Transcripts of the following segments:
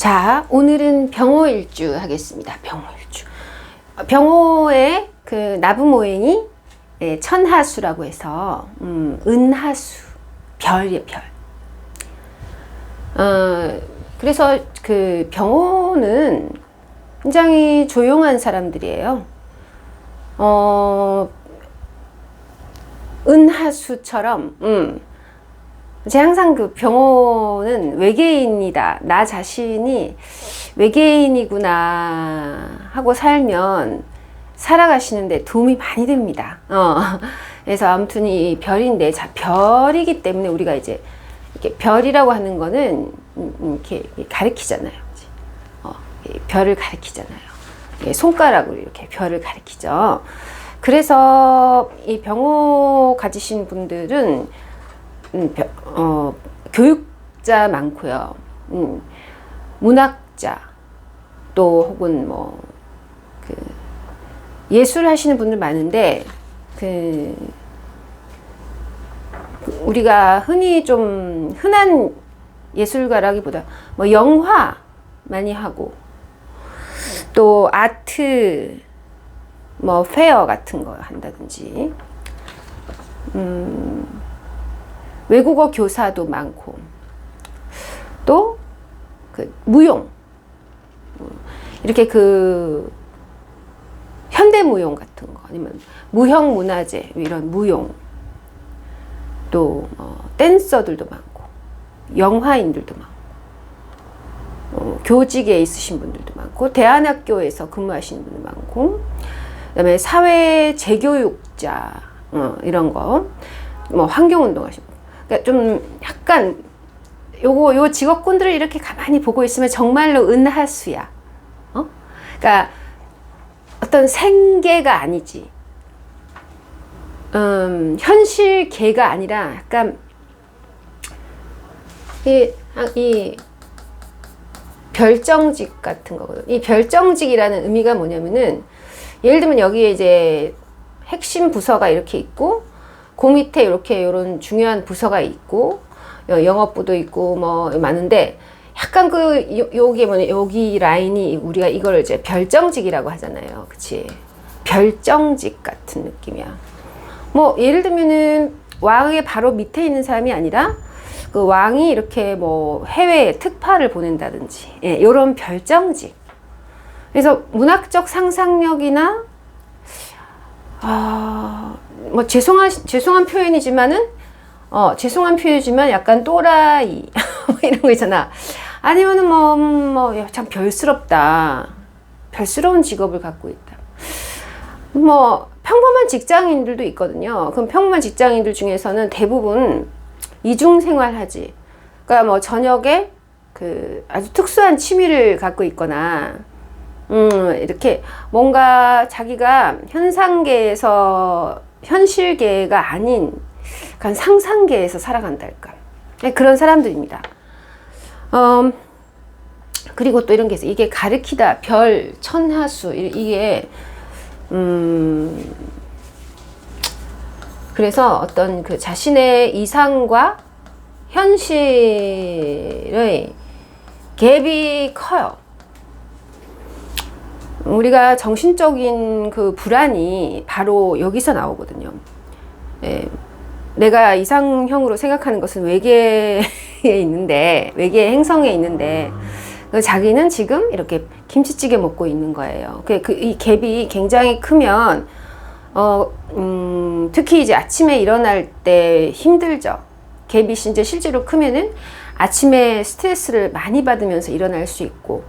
자, 오늘은 병호일주 하겠습니다. 병호일주. 병호의 그 나부모행이 천하수라고 해서 은하수, 별이에요, 별. 그래서 그 병호는 굉장히 조용한 사람들이에요. 은하수처럼 제가 항상 그 병호는 외계인이다, 나 자신이 외계인이구나 하고 살면 살아가시는데 도움이 많이 됩니다. 그래서 아무튼 이 별인데, 자, 별이기 때문에 우리가 이제 이렇게 별이라고 하는 거는 이렇게 가리키잖아요. 별을 가리키잖아요. 손가락으로 이렇게 별을 가리키죠. 그래서 이 병호 가지신 분들은 교육자 많고요. 문학자, 또 혹은 뭐 그 예술 하시는 분들 많은데, 우리가 흔히 좀 흔한 예술가라기보다 뭐 영화 많이 하고, 또 아트 뭐 페어 같은 거 한다든지, 외국어 교사도 많고, 또 그 무용, 이렇게 그 현대 무용 같은 거, 아니면 무형 문화재 이런 무용, 또 댄서들도 많고, 영화인들도 많고, 교직에 있으신 분들도 많고, 대안학교에서 근무하시는 분들 많고, 그다음에 사회 재교육자, 이런 거, 뭐 환경운동 하시고, 그러니까 좀 약간 요 직업군들을 이렇게 가만히 보고 있으면 정말로 은하수야. 그러니까 어떤 생계가 아니지, 현실계가 아니라 약간 이 별정직 같은 거거든. 이 별정직이라는 의미가 뭐냐면은, 예를 들면 여기에 이제 핵심 부서가 이렇게 있고, 그 밑에 이렇게 이런 중요한 부서가 있고, 영업부도 있고 뭐 많은데, 약간 여기 뭐냐, 여기 라인이 우리가 이걸 이제 별정직이라고 하잖아요. 그치? 별정직 같은 느낌이야. 뭐 예를 들면은 왕의 바로 밑에 있는 사람이 아니라 그 왕이 이렇게 뭐 해외에 특파를 보낸다든지, 이런 별정직. 그래서 문학적 상상력이나 뭐 죄송한 표현이지만 약간 또라이 뭐 이런 거 있잖아. 아니면은 참 별스러운 직업을 갖고 있다. 뭐 평범한 직장인들도 있거든요. 그럼 평범한 직장인들 중에서는 대부분 이중생활하지. 그러니까 뭐 저녁에 그 아주 특수한 취미를 갖고 있거나, 이렇게 뭔가 자기가 현상계에서 현실계가 아닌 약간 상상계에서 살아간다 할까. 그런 사람들입니다. 그리고 또 이런 게 있어요. 이게 가리키다, 별, 천하수, 이게 그래서 어떤 그 자신의 이상과 현실의 갭이 커요. 우리가 정신적인 그 불안이 바로 여기서 나오거든요. 내가 이상형으로 생각하는 것은 외계에 있는데, 외계 행성에 있는데, 자기는 지금 이렇게 김치찌개 먹고 있는 거예요. 이 갭이 굉장히 크면, 특히 이제 아침에 일어날 때 힘들죠. 갭이 이제 실제로 크면은 아침에 스트레스를 많이 받으면서 일어날 수 있고,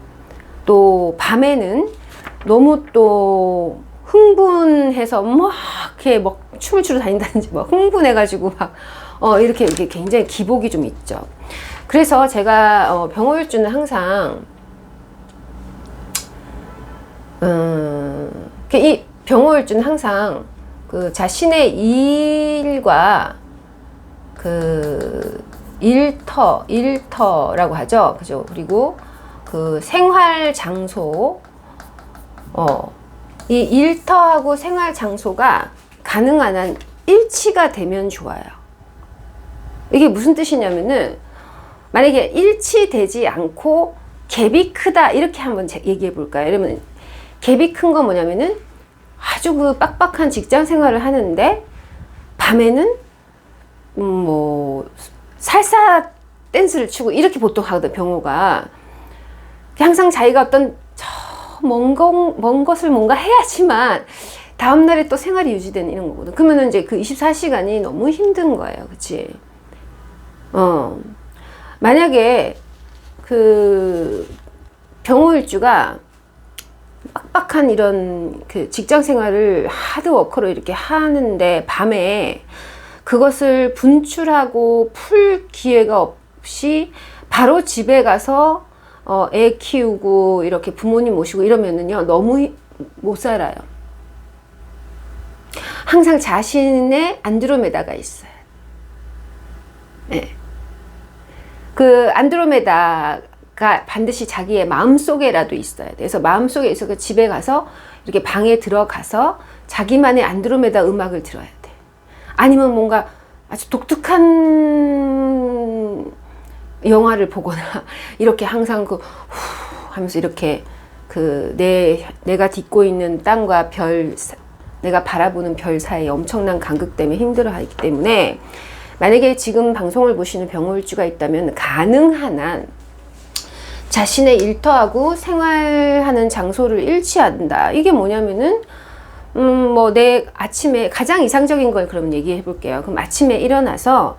또 밤에는 너무 또 흥분해서 막 이렇게 막 춤을 추러 다닌다든지, 막 흥분해가지고 막 이렇게 굉장히 기복이 좀 있죠. 그래서 제가 병호일주는 항상 이 병호일주는 항상 그 자신의 일과 그 일터라고 하죠. 그죠? 그리고 그 생활 장소, 이 일터하고 생활 장소가 가능한 한 일치가 되면 좋아요. 이게 무슨 뜻이냐면은, 만약에 일치되지 않고 갭이 크다 이렇게 한번 얘기해 볼까요? 여러분 갭이 큰 건 뭐냐면은 아주 그 빡빡한 직장 생활을 하는데 밤에는 뭐 살사 댄스를 추고 이렇게 보통 하거든. 병호가 항상 자기가 어떤 먼 것을 뭔가 해야지만 다음날에 또 생활이 유지되는 이런 거거든. 그러면은 이제 그 24시간이 너무 힘든 거예요. 그치? 만약에 그 병호일주가 빡빡한 이런 그 직장 생활을 하드워커로 이렇게 하는데 밤에 그것을 분출하고 풀 기회가 없이 바로 집에 가서 애 키우고 이렇게 부모님 모시고 이러면은요 너무 못 살아요. 항상 자신의 안드로메다가 있어요. 네. 그 안드로메다가 반드시 자기의 마음속에라도 있어야 돼. 그래서 마음속에 있어서 집에 가서 이렇게 방에 들어가서 자기만의 안드로메다 음악을 들어야 돼. 아니면 뭔가 아주 독특한 영화를 보거나 이렇게 항상 그 후 하면서 이렇게 그 내가 딛고 있는 땅과 별, 내가 바라보는 별 사이에 엄청난 간극 때문에 힘들어하기 때문에 만약에 지금 방송을 보시는 병호일주가 있다면 가능한 한 자신의 일터하고 생활하는 장소를 일치한다. 이게 뭐냐면은 뭐 내 아침에 가장 이상적인 걸 그럼 얘기해 볼게요. 그럼 아침에 일어나서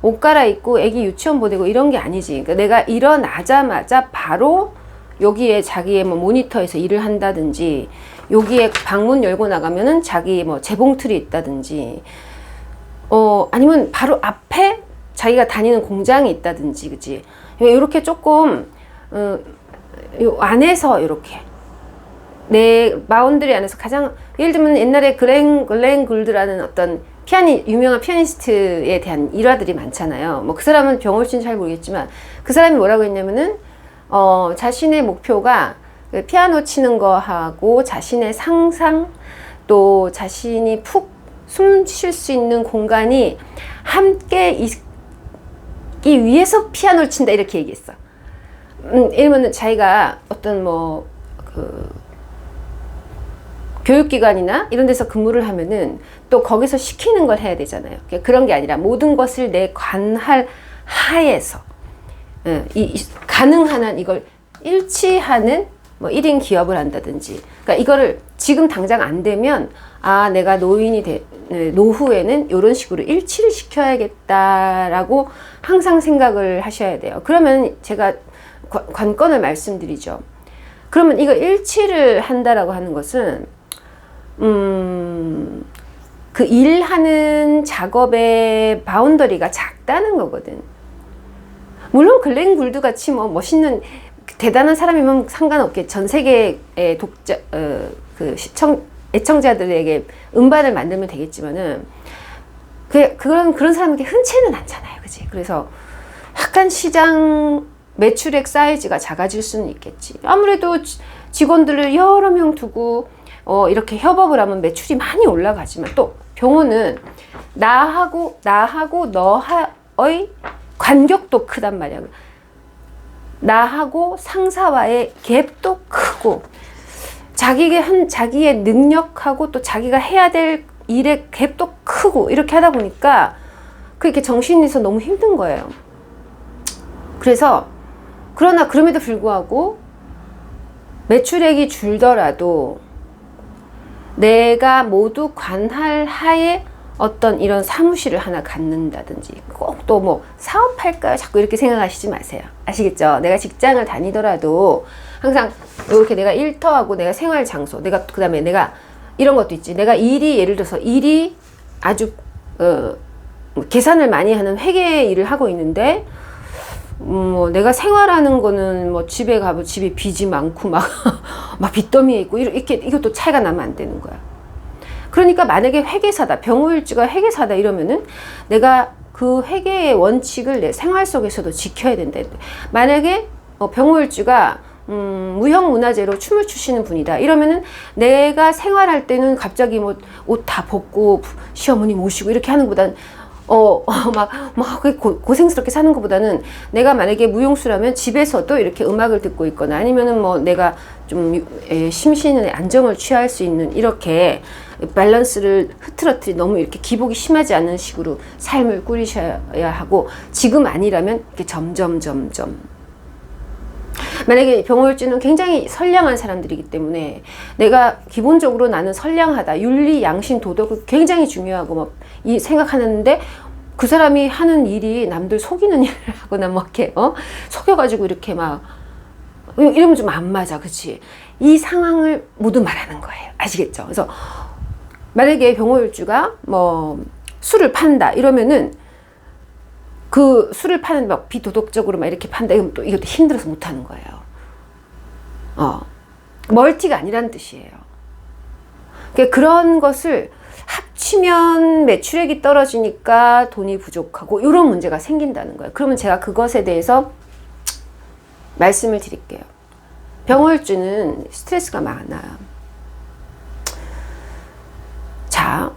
옷 갈아입고 애기 유치원 보내고 이런 게 아니지. 그러니까 내가 일어나자마자 바로 여기에 자기의 뭐 모니터에서 일을 한다든지 여기에 방문 열고 나가면은 자기 뭐 재봉틀이 있다든지 아니면 바로 앞에 자기가 다니는 공장이 있다든지 그치? 이렇게 조금 요 안에서 이렇게 내 바운드리 안에서 가장 예를 들면 옛날에 글렌 굴드라는 어떤 유명한 피아니스트에 대한 일화들이 많잖아요. 뭐 그 사람은 병호일주는 잘 모르겠지만 그 사람이 뭐라고 했냐면은 자신의 목표가 그 피아노 치는 거하고 자신의 상상 또 자신이 푹 숨 쉴 수 있는 공간이 함께 있기 위해서 피아노를 친다 이렇게 얘기했어. 이러면은 자기가 어떤 교육기관이나 이런 데서 근무를 하면은 또 거기서 시키는 걸 해야 되잖아요. 그런 게 아니라 모든 것을 내 관할 하에서 가능한 한 이걸 일치하는 뭐 1인 기업을 한다든지 그러니까 이거를 지금 당장 안 되면 내가 노후에는 이런 식으로 일치를 시켜야겠다라고 항상 생각을 하셔야 돼요. 그러면 제가 관건을 말씀드리죠. 그러면 이거 일치를 한다라고 하는 것은 그 일하는 작업의 바운더리가 작다는 거거든. 물론 글렌 굴드 같이 뭐 멋있는 대단한 사람이면 상관없게 전 세계의 애청자들에게 음반을 만들면 되겠지만은 그런 사람에게 흔치는 않잖아요. 그치? 그래서 약간 시장 매출액 사이즈가 작아질 수는 있겠지. 아무래도 직원들을 여러 명 두고 이렇게 협업을 하면 매출이 많이 올라가지만 또 병호는 나하고 너의 간격도 크단 말이야. 나하고 상사와의 갭도 크고 자기의 능력하고 또 자기가 해야 될 일의 갭도 크고 이렇게 하다 보니까 그렇게 정신에서 너무 힘든 거예요. 그러나 그럼에도 불구하고 매출액이 줄더라도 내가 모두 관할 하에 어떤 이런 사무실을 하나 갖는다든지 꼭 또 뭐 사업할까요? 자꾸 이렇게 생각하시지 마세요. 아시겠죠? 내가 직장을 다니더라도 항상 이렇게 내가 일터하고 내가 생활 장소 그 다음에 내가 이런 것도 있지. 내가 예를 들어서 일이 아주 계산을 많이 하는 회계 일을 하고 있는데 내가 생활하는 거는 뭐 집에 가면 집에 빚이 많고 막 빚더미에 있고 이것도 차이가 나면 안 되는 거야. 그러니까 만약에 회계사다, 병호일주가 회계사다 이러면은 내가 그 회계의 원칙을 내 생활 속에서도 지켜야 된다. 만약에 병호일주가 무형문화재로 춤을 추시는 분이다 이러면은 내가 생활할 때는 갑자기 뭐 옷 다 벗고 시어머니 모시고 이렇게 하는 것보다는 막 고생스럽게 사는 것보다는 내가 만약에 무용수라면 집에서도 이렇게 음악을 듣고 있거나 아니면은 뭐 내가 좀 심신의 안정을 취할 수 있는 이렇게 밸런스를 흐트러뜨리 너무 이렇게 기복이 심하지 않은 식으로 삶을 꾸리셔야 하고, 지금 아니라면 이렇게 점점 만약에 병호일주는 굉장히 선량한 사람들이기 때문에 내가 기본적으로 나는 선량하다, 윤리, 양심, 도덕을 굉장히 중요하고 막 이 생각하는데 그 사람이 하는 일이 남들 속이는 일을 하거나 뭐 이렇게 속여가지고 이렇게 막 이러면 좀 안 맞아, 그치? 이 상황을 모두 말하는 거예요. 아시겠죠? 그래서 만약에 병호일주가 뭐 술을 판다 이러면은 그 술을 파는 막 비도덕적으로 막 이렇게 판다 이러면 또 이것도 힘들어서 못 하는 거예요. 멀티가 아니란 뜻이에요. 그러니까 그런 것을 합치면 매출액이 떨어지니까 돈이 부족하고 이런 문제가 생긴다는 거예요. 그러면 제가 그것에 대해서 말씀을 드릴게요. 병월주는 스트레스가 많아요. 자,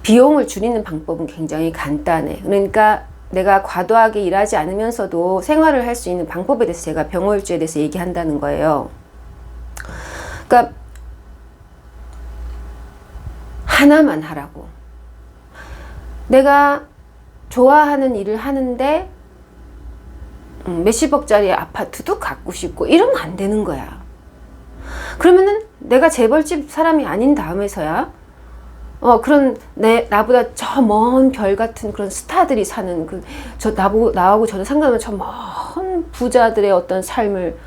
비용을 줄이는 방법은 굉장히 간단해. 그러니까 내가 과도하게 일하지 않으면서도 생활을 할 수 있는 방법에 대해서 제가 병월주에 대해서 얘기한다는 거예요. 그러니까 하나만 하라고. 내가 좋아하는 일을 하는데 몇십억짜리 아파트도 갖고 싶고 이러면 안 되는 거야. 그러면은 내가 재벌집 사람이 아닌 다음에서야 그런 나보다 저 먼 별 같은 그런 스타들이 사는 나하고 전혀 상관없는 저 먼 부자들의 어떤 삶을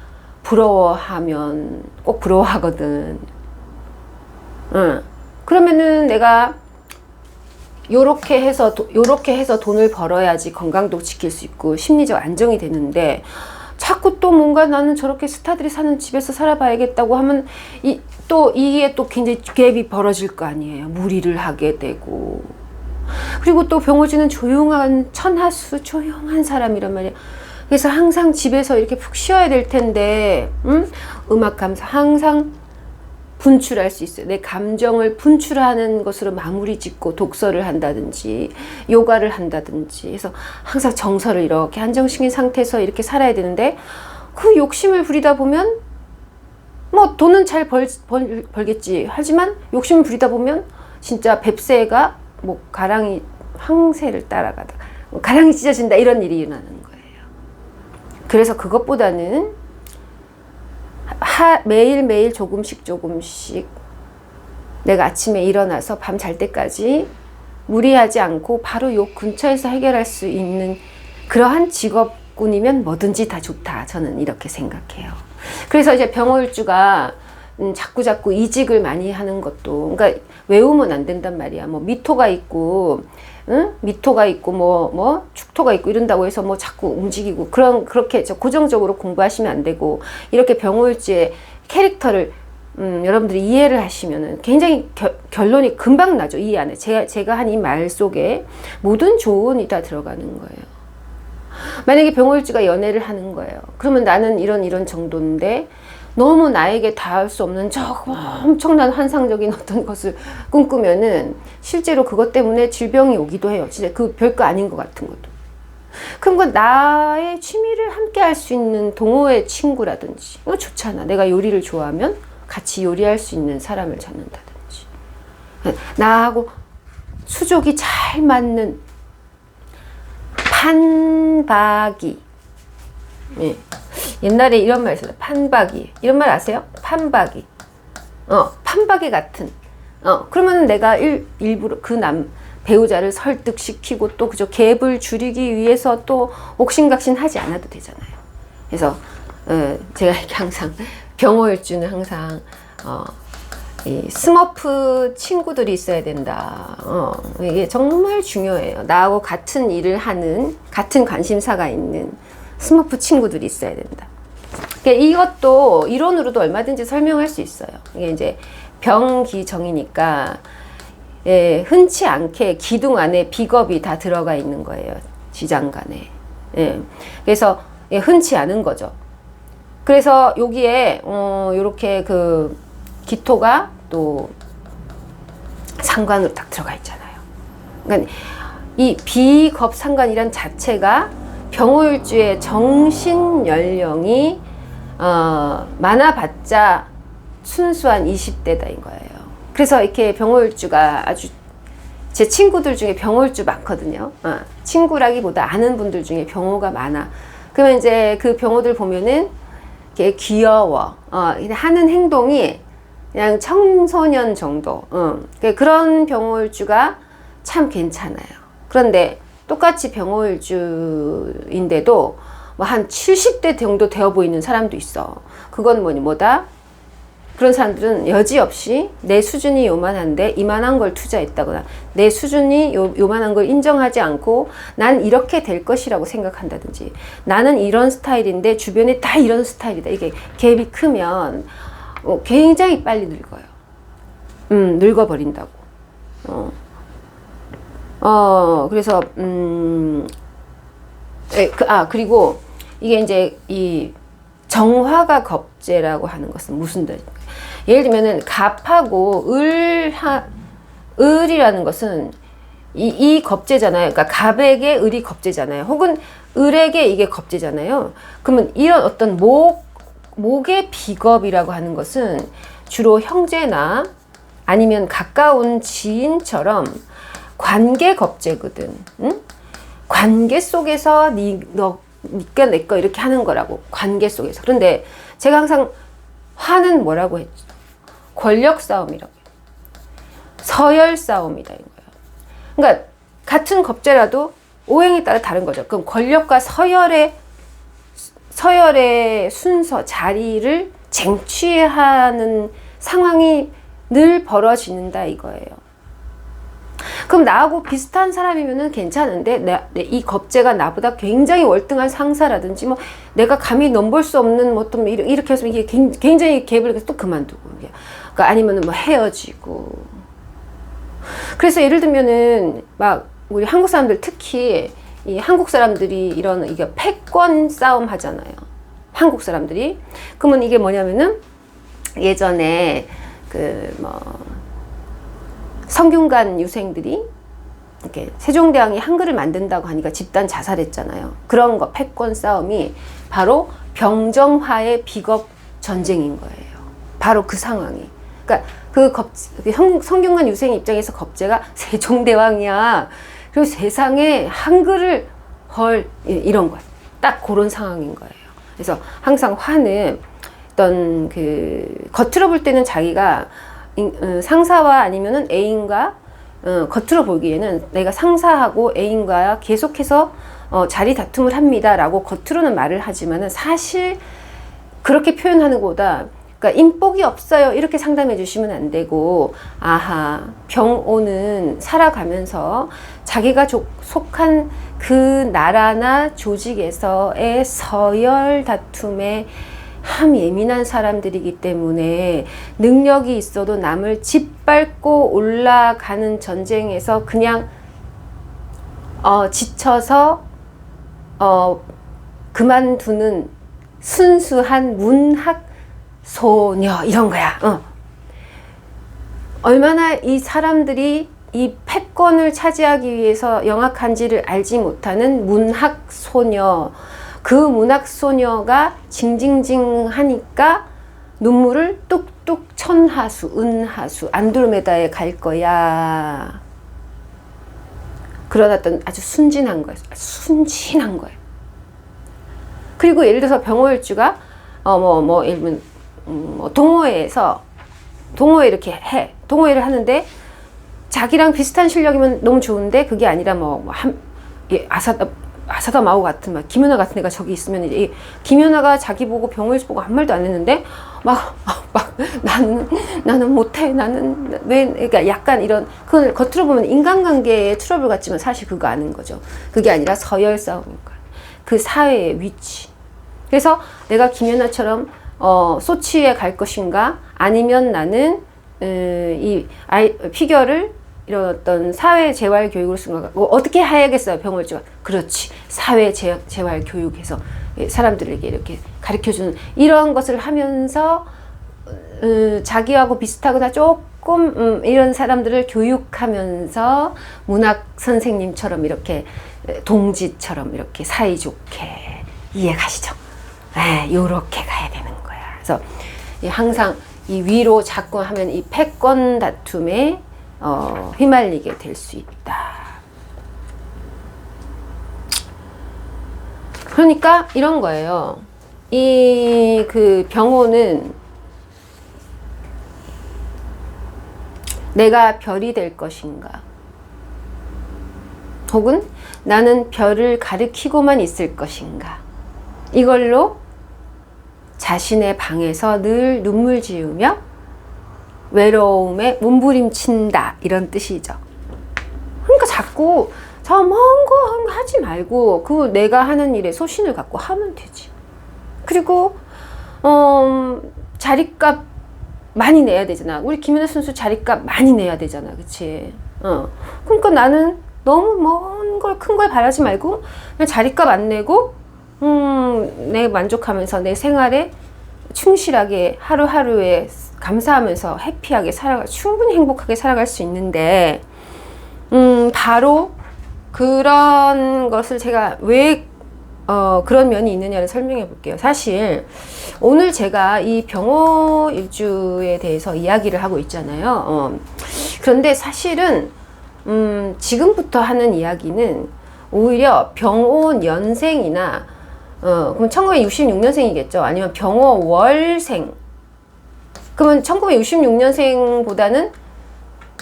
부러워하면 꼭 부러워하거든. 그러면은 내가 요렇게 해서 돈을 벌어야지 건강도 지킬 수 있고 심리적 안정이 되는데, 자꾸 또 뭔가 나는 저렇게 스타들이 사는 집에서 살아봐야겠다고 하면 이게 또 굉장히 갭이 벌어질 거 아니에요. 무리를 하게 되고. 그리고 또 병호주는 조용한 천하수 조용한 사람이란 말이야. 그래서 항상 집에서 이렇게 푹 쉬어야 될 텐데 음악 감상 항상 분출할 수 있어요. 내 감정을 분출하는 것으로 마무리 짓고 독서를 한다든지 요가를 한다든지 해서 항상 정서를 이렇게 안정시킨 상태에서 이렇게 살아야 되는데, 그 욕심을 부리다 보면 뭐 돈은 잘 벌겠지 하지만 욕심을 부리다 보면 진짜 뱁새가 뭐 가랑이 황새를 따라가다 가랑이 찢어진다 이런 일이 일어나는 거예요. 그래서 그것보다는 매일매일 조금씩 내가 아침에 일어나서 밤 잘 때까지 무리하지 않고 바로 요 근처에서 해결할 수 있는 그러한 직업군이면 뭐든지 다 좋다. 저는 이렇게 생각해요. 그래서 이제 병월주가 자꾸 이직을 많이 하는 것도, 그러니까 외우면 안 된단 말이야. 뭐 미토가 있고, 미토가 있고, 뭐 축토가 있고 이런다고 해서 뭐 자꾸 움직이고 그렇게 고정적으로 공부하시면 안 되고, 이렇게 병월주의 캐릭터를 여러분들이 이해를 하시면은 굉장히 결론이 금방 나죠. 이 안에 제가 한 이 말 속에 모든 조언이 다 들어가는 거예요. 만약에 병월주가 연애를 하는 거예요. 그러면 나는 이런 정도인데 너무 나에게 닿을 수 없는 저 엄청난 환상적인 어떤 것을 꿈꾸면은 실제로 그것 때문에 질병이 오기도 해요. 진짜 그 별거 아닌 것 같은 것도. 그럼 그 나의 취미를 함께 할 수 있는 동호회 친구라든지 이거 좋잖아. 내가 요리를 좋아하면 같이 요리할 수 있는 사람을 찾는다든지, 나하고 수족이 잘 맞는 판박이. 예. 옛날에 이런 말 있어요. 판박이. 이런 말 아세요? 판박이. 판박이 같은. 그러면 내가 일부러 그 배우자를 설득시키고 또 그저 갭을 줄이기 위해서 또 옥신각신 하지 않아도 되잖아요. 그래서 제가 이렇게 항상 병월주는 항상 이 스머프 친구들이 있어야 된다. 이게 정말 중요해요. 나하고 같은 일을 하는, 같은 관심사가 있는 스머프 친구들이 있어야 된다. 그러니까 이것도 이론으로도 얼마든지 설명할 수 있어요. 이게 이제 병기정이니까 흔치 않게 기둥 안에 비겁이 다 들어가 있는 거예요. 지장간에. 그래서 흔치 않은 거죠. 그래서 여기에 요렇게 그 기토가 또 상관으로 딱 들어가 있잖아요. 그러니까 이 비겁상관이란 자체가 병호일주의 정신 연령이 많아봤자 순수한 20대다인 거예요. 그래서 이렇게 병호일주가 아주 제 친구들 중에 병호일주 많거든요. 친구라기보다 아는 분들 중에 병호가 많아. 그러면 이제 그 병호들 보면은 이렇게 귀여워. 하는 행동이 그냥 청소년 정도. 그런 병호일주가 참 괜찮아요. 그런데 똑같이 병호일주인데도 뭐 한 70대 정도 되어 보이는 사람도 있어. 그건 뭐다? 그런 사람들은 여지없이 내 수준이 요만한데 이만한 걸 투자했다거나 내 수준이 요만한 걸 인정하지 않고 난 이렇게 될 것이라고 생각한다든지 나는 이런 스타일인데 주변에 다 이런 스타일이다. 이게 갭이 크면 굉장히 빨리 늙어요. 늙어버린다고. 그래서 그리고 이게 이제 이 정화가 겁재라고 하는 것은 무슨 뜻입니까? 예를 들면은 갑하고 을이라는 것은 이 겁재잖아요. 그러니까 갑에게 을이 겁재잖아요. 혹은 을에게 이게 겁재잖아요. 그러면 이런 어떤 목의 비겁이라고 하는 것은 주로 형제나 아니면 가까운 지인처럼 관계 겁재거든. 응? 관계 속에서 니가 내 거 이렇게 하는 거라고. 관계 속에서. 그런데 제가 항상 화는 뭐라고 했죠? 권력 싸움이라고 해요. 서열 싸움이다 이거예요. 그러니까 같은 겁재라도 오행에 따라 다른 거죠. 그럼 권력과 서열의 순서, 자리를 쟁취하는 상황이 늘 벌어진다 이거예요. 그럼 나하고 비슷한 사람이면은 괜찮은데 이 겁재가 나보다 굉장히 월등한 상사라든지 뭐 내가 감히 넘볼 수 없는 뭐 또 이렇게 해서 이게 굉장히 갭을 해서 또 그만두고 그러니까 아니면은 뭐 헤어지고. 그래서 예를 들면은 막 우리 한국 사람들 특히 이 한국 사람들이 이런 이게 패권 싸움 하잖아요. 한국 사람들이. 그러면 이게 뭐냐면은 예전에 성균관 유생들이 이렇게 세종대왕이 한글을 만든다고 하니까 집단 자살했잖아요. 그런 거 패권 싸움이 바로 병정화의 비겁 전쟁인 거예요. 바로 그 상황이. 그러니까 성균관 유생 입장에서 겁재가 세종대왕이야. 그리고 세상에 한글을 이런 거야. 딱 그런 상황인 거예요. 그래서 항상 화는 어떤 겉으로 볼 때는 자기가 상사와 아니면은 애인과 겉으로 보기에는 내가 상사하고 애인과 계속해서 자리 다툼을 합니다라고 겉으로는 말을 하지만은 사실 그렇게 표현하는 것보다 그러니까 인복이 없어요 이렇게 상담해 주시면 안 되고 병오는 살아가면서 자기가 속한 그 나라나 조직에서의 서열 다툼에 예민한 사람들이기 때문에 능력이 있어도 남을 짓밟고 올라가는 전쟁에서 그냥 지쳐서 그만두는 순수한 문학 소녀 이런 거야. 얼마나 이 사람들이 이 패권을 차지하기 위해서 영악한지를 알지 못하는 문학 소녀. 그 문학소녀가 징징징하니까 눈물을 뚝뚝 천하수, 은하수, 안드로메다에 갈 거야. 그런 어떤 아주 순진한 거예요. 순진한 거예요. 그리고 예를 들어서 병호일주가 예를 들면 동호회에서 동호회 이렇게 해. 동호회를 하는데 자기랑 비슷한 실력이면 너무 좋은데 그게 아니라 아사다 마오 같은 막 김연아 같은 애가 저기 있으면 이제 김연아가 자기 보고 병호일주 보고 아무 말도 안 했는데 나는 못해 나는 왜 그러니까 약간 이런 그건 겉으로 보면 인간관계의 트러블 같지만 사실 그거 아는 거죠. 그게 아니라 서열 싸움인 거야. 그 사회의 위치. 그래서 내가 김연아처럼 소치에 갈 것인가 아니면 나는 피겨를 이런 어떤 사회 재활 교육을 쓴 거 어떻게 해야겠어요 병호일주가. 그렇지 사회 재활 교육해서 사람들에게 이렇게 가르쳐주는 이런 것을 하면서 자기하고 비슷하거나 조금 이런 사람들을 교육하면서 문학 선생님처럼 이렇게 동지처럼 이렇게 사이좋게 이해가시죠? 요렇게 가야 되는 거야. 그래서 항상 이 위로 자꾸 하면 이 패권 다툼에 휘말리게 될 수 있다. 그러니까 이런 거예요. 이 그 병호는 내가 별이 될 것인가? 혹은 나는 별을 가리키고만 있을 것인가? 이걸로 자신의 방에서 늘 눈물 지으며 외로움에 몸부림친다. 이런 뜻이죠. 그러니까 자꾸 저 먼 거 하지 말고 그 내가 하는 일에 소신을 갖고 하면 되지. 그리고 자리값 많이 내야 되잖아. 우리 김연아 선수 자리값 많이 내야 되잖아. 그치? 그러니까 나는 너무 먼 걸, 큰 걸 바라지 말고 그냥 자리값 안 내고 내 만족하면서 내 생활에 충실하게 하루하루에 감사하면서 해피하게 충분히 행복하게 살아갈 수 있는데 바로 그런 것을 제가 왜 그런 면이 있느냐를 설명해 볼게요. 사실 오늘 제가 이 병호 일주에 대해서 이야기를 하고 있잖아요. 그런데 사실은 지금부터 하는 이야기는 오히려 병호 년생이나 그럼 1966년생이겠죠. 아니면 병호 월생. 그러면 1966년생보다는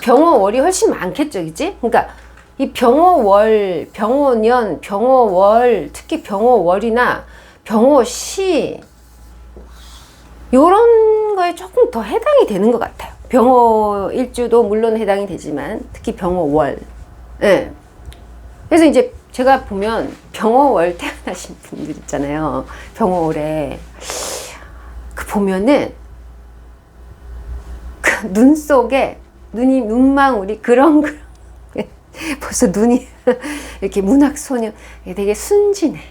병호 월이 훨씬 많겠죠, 그치? 그러니까 이 병호월, 병호년, 병호월, 특히 병호월이나 병호시 요런 거에 조금 더 해당이 되는 것 같아요. 병호일주도 물론 해당이 되지만 특히 병호월. 예. 그래서 이제 제가 보면 병호월 태어나신 분들 있잖아요. 병호월에 그 보면은 그 눈 속에 눈망울이 그런 벌써 눈이 이렇게 문학소녀 되게 순진해.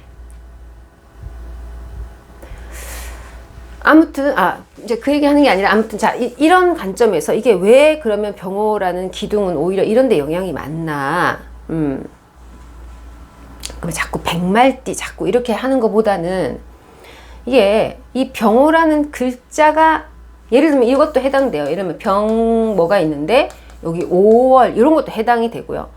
아무튼 이제 그 얘기 하는 게 아니라 아무튼 자 이런 관점에서 이게 왜 그러면 병호라는 기둥은 오히려 이런 데 영향이 많나. 그럼 자꾸 백말띠 자꾸 이렇게 하는 것보다는 이게 이 병호라는 글자가 예를 들면 이것도 해당돼요. 예를 들면 병 뭐가 있는데 여기 5월 이런 것도 해당이 되고요.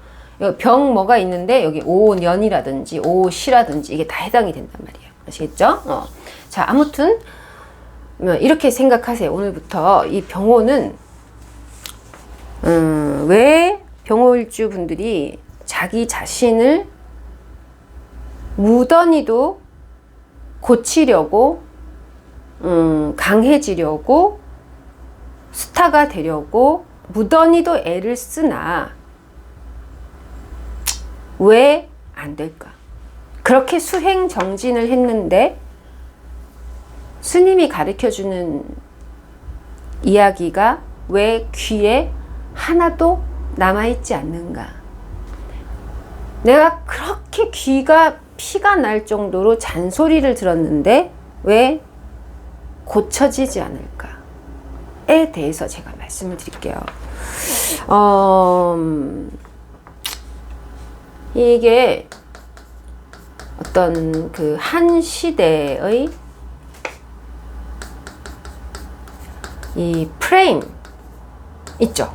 여기 병 뭐가 있는데 여기 5년이라든지 5시라든지 이게 다 해당이 된단 말이에요. 아시겠죠? 자, 아무튼 이렇게 생각하세요. 오늘부터 이 병호는 왜 병호일주 분들이 자기 자신을 무던히도 고치려고 강해지려고 스타가 되려고 무던히도 애를 쓰나 왜 안 될까? 그렇게 수행 정진을 했는데 스님이 가르쳐주는 이야기가 왜 귀에 하나도 남아있지 않는가? 내가 그렇게 귀가 피가 날 정도로 잔소리를 들었는데 왜 고쳐지지 않을까에 대해서 제가 말씀을 드릴게요. 이게 어떤 그 한 시대의 이 프레임 있죠.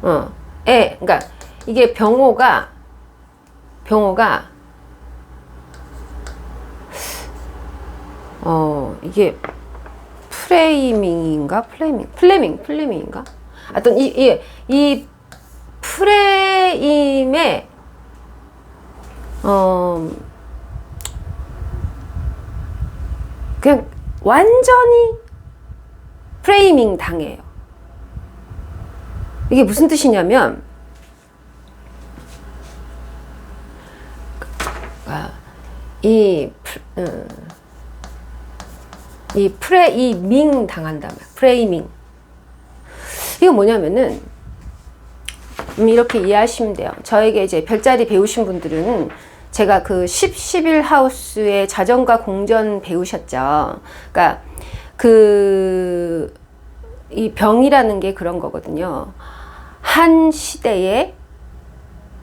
그러니까 이게 병호가 이게 플레밍인가? 하여튼 이 프레임에 그냥 완전히 프레이밍 당해요. 이게 무슨 뜻이냐면 프레이밍 당한다면 프레이밍 이거 뭐냐면은 이렇게 이해하시면 돼요. 저에게 이제 별자리 배우신 분들은 제가 그 11 하우스의 자전과 공전 배우셨죠. 그러니까 그 이 병이라는 게 그런 거거든요. 한 시대에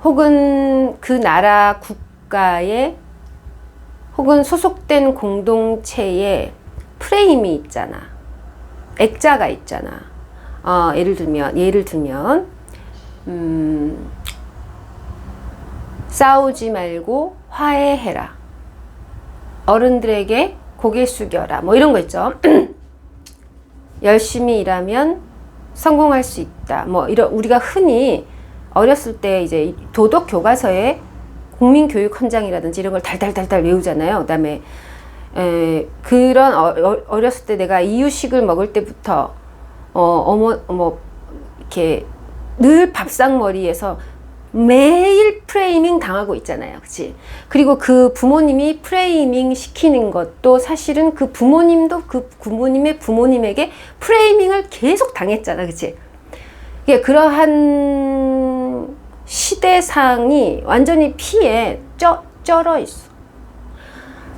혹은 그 나라 국가에 혹은 소속된 공동체에 프레임이 있잖아. 액자가 있잖아. 예를 들면 싸우지 말고 화해해라. 어른들에게 고개 숙여라. 뭐 이런 거 있죠. 열심히 일하면 성공할 수 있다. 뭐 이런 우리가 흔히 어렸을 때 이제 도덕 교과서에 국민교육 헌장이라든지 이런 걸 달달달달 외우잖아요. 그다음에 그런 어렸을 때 내가 이유식을 먹을 때부터 이렇게 늘 밥상머리에서 매일 프레이밍 당하고 있잖아요. 그치? 그리고 그 부모님이 프레이밍 시키는 것도 사실은 그 부모님도 그 부모님의 부모님에게 프레이밍을 계속 당했잖아. 그치? 그러한 시대상이 완전히 피에 쩔어 있어.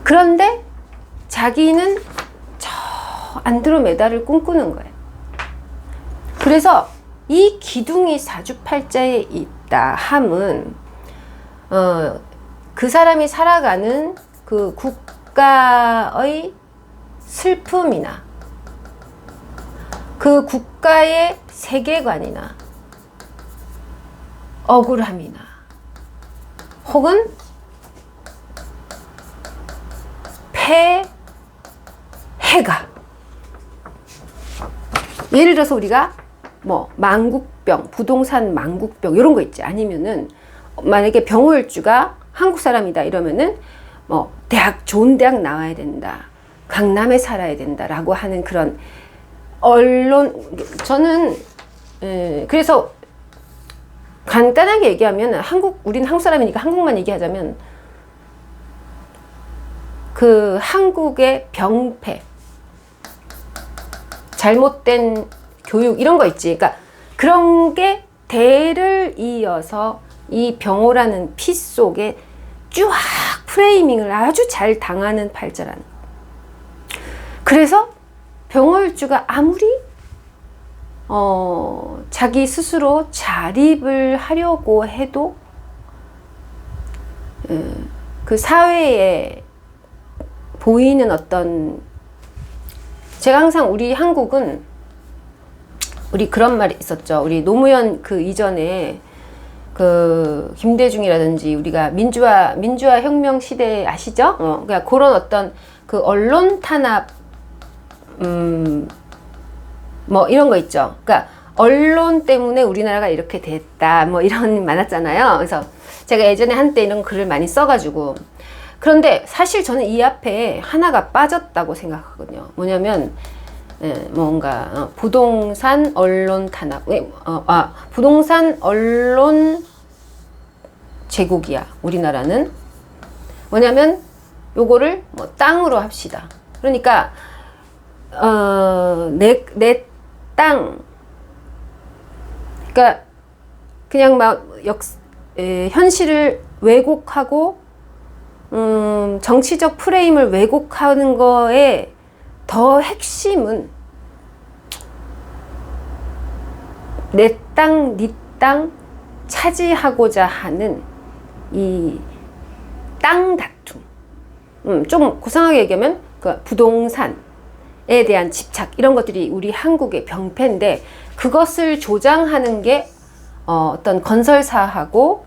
그런데 자기는 저 안드로메다를 꿈꾸는 거예요. 그래서 이 기둥이 사주팔자에 있다 함은 그 사람이 살아가는 그 국가의 슬픔이나 그 국가의 세계관이나 억울함이나 혹은 해가 예를 들어서 우리가 뭐 망국병, 부동산 망국병 이런 거 있지. 아니면은 만약에 병호일주가 한국 사람이다 이러면은 뭐 좋은 대학 나와야 된다. 강남에 살아야 된다라고 하는 그런 언론 저는 그래서 간단하게 얘기하면 우리는 한국 사람이니까 한국만 얘기하자면 그 한국의 병폐 잘못된 교육 이런 거 있지. 그러니까 그런 게 대를 이어서 이 병호라는 피 속에 쫙 프레이밍을 아주 잘 당하는 팔자라는 거. 그래서 병호일주가 아무리 자기 스스로 자립을 하려고 해도 그 사회에 보이는 어떤 제가 항상 우리 한국은 우리 그런 말이 있었죠. 우리 노무현 그 이전에 그 김대중이라든지 우리가 민주화 혁명 시대 아시죠? 그러니까 그런 어떤 그 언론 탄압 뭐 이런 거 있죠. 그러니까 언론 때문에 우리나라가 이렇게 됐다. 뭐 이런 많았잖아요. 그래서 제가 예전에 한때 이런 글을 많이 써가지고 그런데 사실 저는 이 앞에 하나가 빠졌다고 생각하거든요. 뭐냐면 뭔가 부동산 언론 탄압 부동산 언론 제국이야 우리나라는. 뭐냐면 요거를 뭐 땅으로 합시다. 그러니까 내 땅 그러니까 그냥 막 현실을 왜곡하고 정치적 프레임을 왜곡하는 거에 더 핵심은 내 땅, 네 땅 차지하고자 하는 이 땅 다툼. 좀 고상하게 얘기하면 그 부동산에 대한 집착 이런 것들이 우리 한국의 병폐인데 그것을 조장하는 게 어떤 건설사하고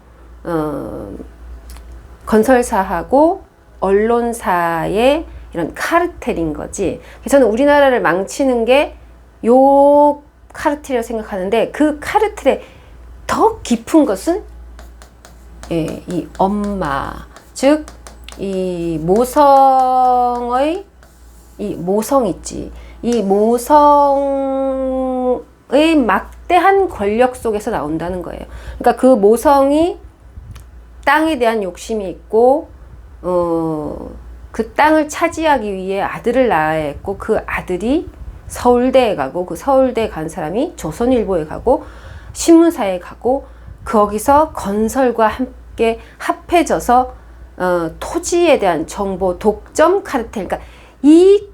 언론사의 이런 카르텔인 거지. 그래서 저는 우리나라를 망치는 게 요 카르텔이라고 생각하는데 그 카르텔의 더 깊은 것은 이 엄마, 즉 이 모성의 이 모성 있지. 이 모성의 막대한 권력 속에서 나온다는 거예요. 그러니까 그 모성이 땅에 대한 욕심이 있고 그 땅을 차지하기 위해 아들을 낳아야 했고 그 아들이 서울대에 가고 그 서울대에 간 사람이 조선일보에 가고 신문사에 가고 거기서 건설과 함께 합해져서 토지에 대한 정보 독점 카르텔. 그러니까 이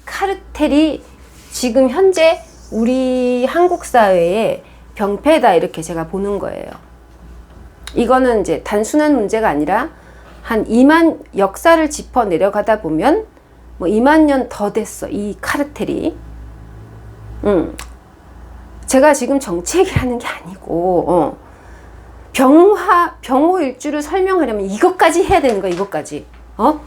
카르텔이 지금 현재 우리 한국 사회의 병폐다 이렇게 제가 보는 거예요. 이거는 이제 단순한 문제가 아니라 한 2만 역사를 짚어 내려가다 보면 뭐 2만 년 더 됐어. 이 카르텔이. 제가 지금 정치 얘기를 하는 게 아니고 병호일주를 설명하려면 이것까지 해야 되는 거야. 이것까지. 그러니까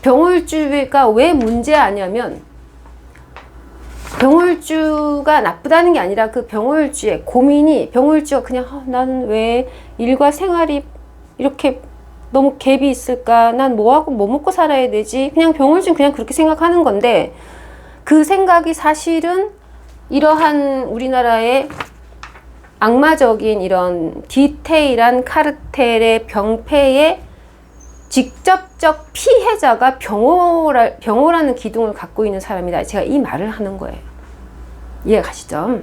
병호일주가 왜 문제 아니냐면 병호일주가 나쁘다는 게 아니라 그 병호일주의 고민이 병호일주가 그냥 나는 왜 일과 생활이 이렇게 너무 갭이 있을까? 난 뭐하고 뭐 먹고 살아야 되지? 그냥 병호일주는 그냥 그렇게 생각하는 건데 그 생각이 사실은 이러한 우리나라의 악마적인 이런 디테일한 카르텔의 병폐의 직접적 피해자가 병호라는 기둥을 갖고 있는 사람이다. 제가 이 말을 하는 거예요. 이해가 가시죠?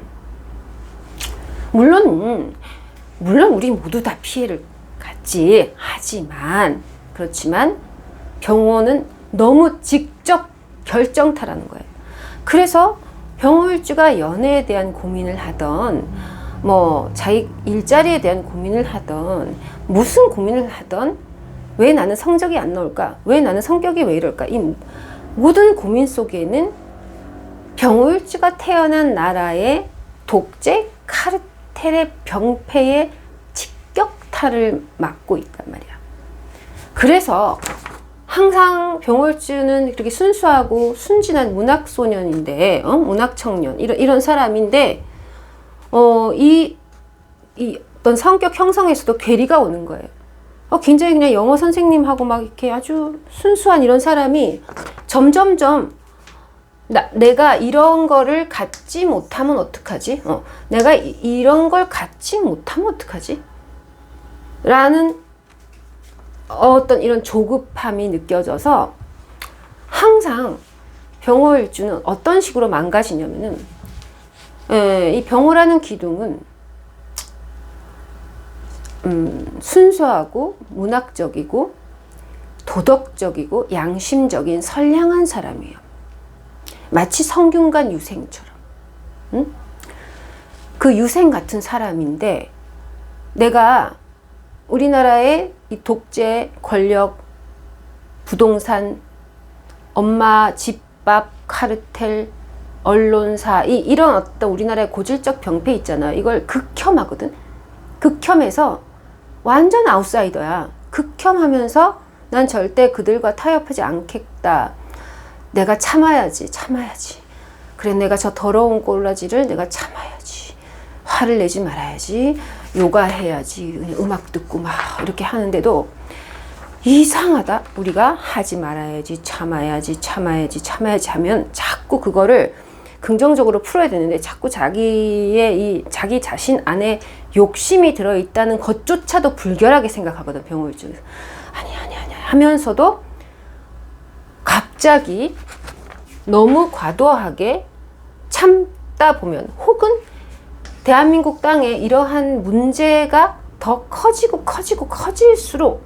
물론 우리 모두 다 피해를 갖지. 그렇지만 병호는 너무 직접 결정타라는 거예요. 그래서 병호일주가 연애에 대한 고민을 하던 뭐 자기 일자리에 대한 고민을 하던 무슨 고민을 하던 왜 나는 성적이 안 나올까? 왜 나는 성격이 왜 이럴까? 이 모든 고민 속에는 병호일주가 태어난 나라의 독재 카르텔의 병폐의 직격탄을 맞고 있단 말이야. 그래서 항상 병호일주는 이렇게 순수하고 순진한 문학소년인데, 문학청년 이런 사람인데, 이 어떤 성격 형성에서도 괴리가 오는 거예요. 굉장히 그냥 영어 선생님하고 막 이렇게 아주 순수한 이런 사람이 점점점 내가 이런 거를 갖지 못하면 어떡하지? 내가 이런 걸 갖지 못하면 어떡하지? 라는 어떤 이런 조급함이 느껴져서 항상 병호일주는 어떤 식으로 망가지냐면은 이 병호라는 기둥은 순수하고 문학적이고 도덕적이고 양심적인 선량한 사람이에요. 마치 성균관 유생처럼. 그 유생 같은 사람인데 내가 우리나라의 이 독재, 권력, 부동산, 엄마, 집밥, 카르텔, 언론사 이런 어떤 우리나라의 고질적 병폐 있잖아요. 이걸 극혐하거든. 극혐해서 완전 아웃사이더야. 극혐하면서 난 절대 그들과 타협하지 않겠다. 내가 참아야지. 그래 내가 저 더러운 꼴라지를 내가 참아야지. 화를 내지 말아야지. 요가해야지. 그냥 음악 듣고 막 이렇게 하는데도 이상하다. 우리가 하지 말아야지. 참아야지 하면 자꾸 그거를 긍정적으로 풀어야 되는데 자꾸 자기 자신 안에 욕심이 들어있다는 것조차도 불결하게 생각하거든. 병호일주는. 아니 하면서도 갑자기 너무 과도하게 참다 보면 혹은 대한민국 땅에 이러한 문제가 더 커질수록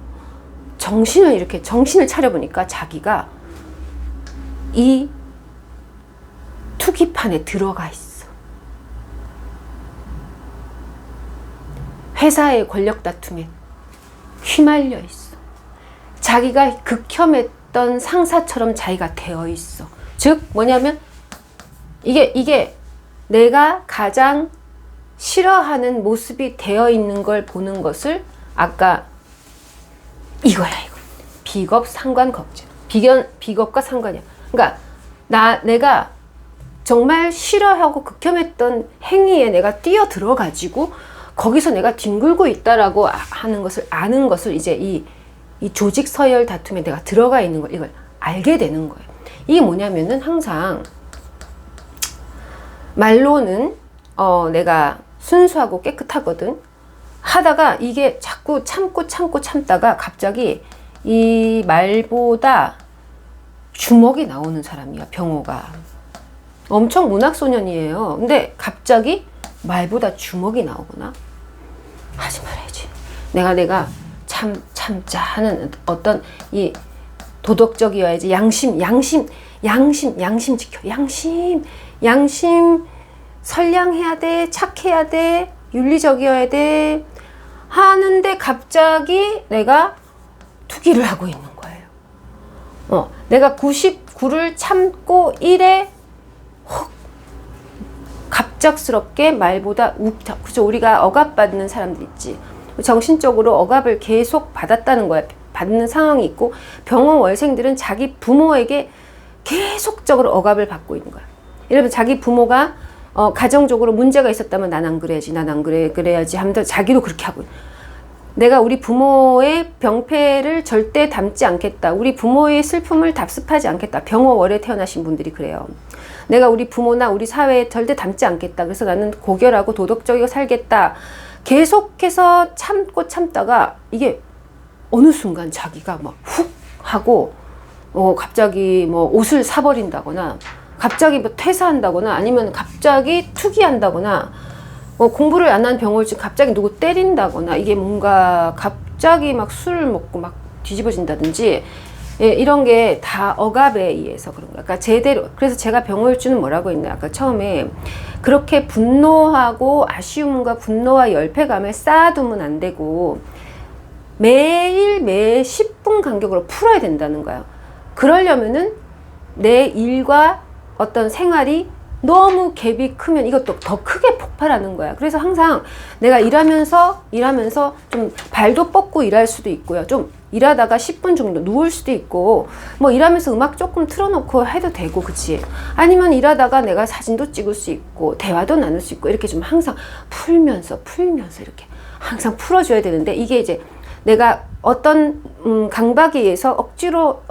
정신을 차려보니까 자기가 이 투기판에 들어가 있어. 회사의 권력 다툼에 휘말려 있어. 자기가 극혐했던 상사처럼 자기가 되어 있어. 즉 뭐냐면 이게 내가 가장 싫어하는 모습이 되어 있는 걸 보는 것을 아까 이거야. 비겁 상관 걱정. 비겁과 상관이야. 그러니까 내가 정말 싫어하고 극혐했던 행위에 내가 뛰어들어 가지고 거기서 내가 뒹굴고 있다라고 하는 것을 아는 것을 이제 이 조직 서열 다툼에 내가 들어가 있는 걸 이걸 알게 되는 거예요. 이게 뭐냐면은 항상 말로는 내가 순수하고 깨끗하거든. 하다가 이게 자꾸 참다가 갑자기 이 말보다 주먹이 나오는 사람이야. 병호가 엄청 문학소년이에요. 근데 갑자기 말보다 주먹이 나오거나 하지 말아야지. 내가 참자 하는 어떤 이 도덕적이어야지. 양심 지켜. 양심 선량해야 돼. 착해야 돼. 윤리적이어야 돼. 하는데 갑자기 내가 투기를 하고 있는 거예요. 내가 99를 참고 1에 헉 갑작스럽게 말보다 그죠? 우리가 억압받는 사람들 있지. 정신적으로 억압을 계속 받았다는 거야. 받는 상황이 있고, 병원 월생들은 자기 부모에게 계속적으로 억압을 받고 있는 거야. 예를 들면 자기 부모가 가정적으로 문제가 있었다면 난 안 그래야지, 난 안 그래야지 하면서 자기도 그렇게 하고, 내가 우리 부모의 병폐를 절대 담지 않겠다. 우리 부모의 슬픔을 답습하지 않겠다. 병어월에 태어나신 분들이 그래요. 내가 우리 부모나 우리 사회에 절대 담지 않겠다. 그래서 나는 고결하고 도덕적이고 살겠다. 계속해서 참다가 이게 어느 순간 자기가 막 훅 하고 갑자기 뭐 옷을 사버린다거나 갑자기 뭐 퇴사한다거나 아니면 갑자기 투기한다거나 공부를 안 한 병월증 갑자기 누구 때린다거나 이게 뭔가 갑자기 막 술을 먹고 막 뒤집어진다든지 이런 게 다 억압에 의해서 그런 거야. 그러니까 제대로. 그래서 제가 병월주는 뭐라고 했나요? 아까 처음에 그렇게 분노하고 아쉬움과 분노와 열패감을 쌓아두면 안 되고 매일 10분 간격으로 풀어야 된다는 거예요. 그러려면은 내 일과 어떤 생활이 너무 갭이 크면 이것도 더 크게 폭발하는 거야. 그래서 항상 내가 일하면서 좀 발도 뻗고 일할 수도 있고요. 좀 일하다가 10분 정도 누울 수도 있고, 뭐 일하면서 음악 조금 틀어놓고 해도 되고, 그치? 아니면 일하다가 내가 사진도 찍을 수 있고, 대화도 나눌 수 있고, 이렇게 좀 항상 풀면서 이렇게 항상 풀어줘야 되는데, 이게 이제 내가 어떤 강박에 의해서 억지로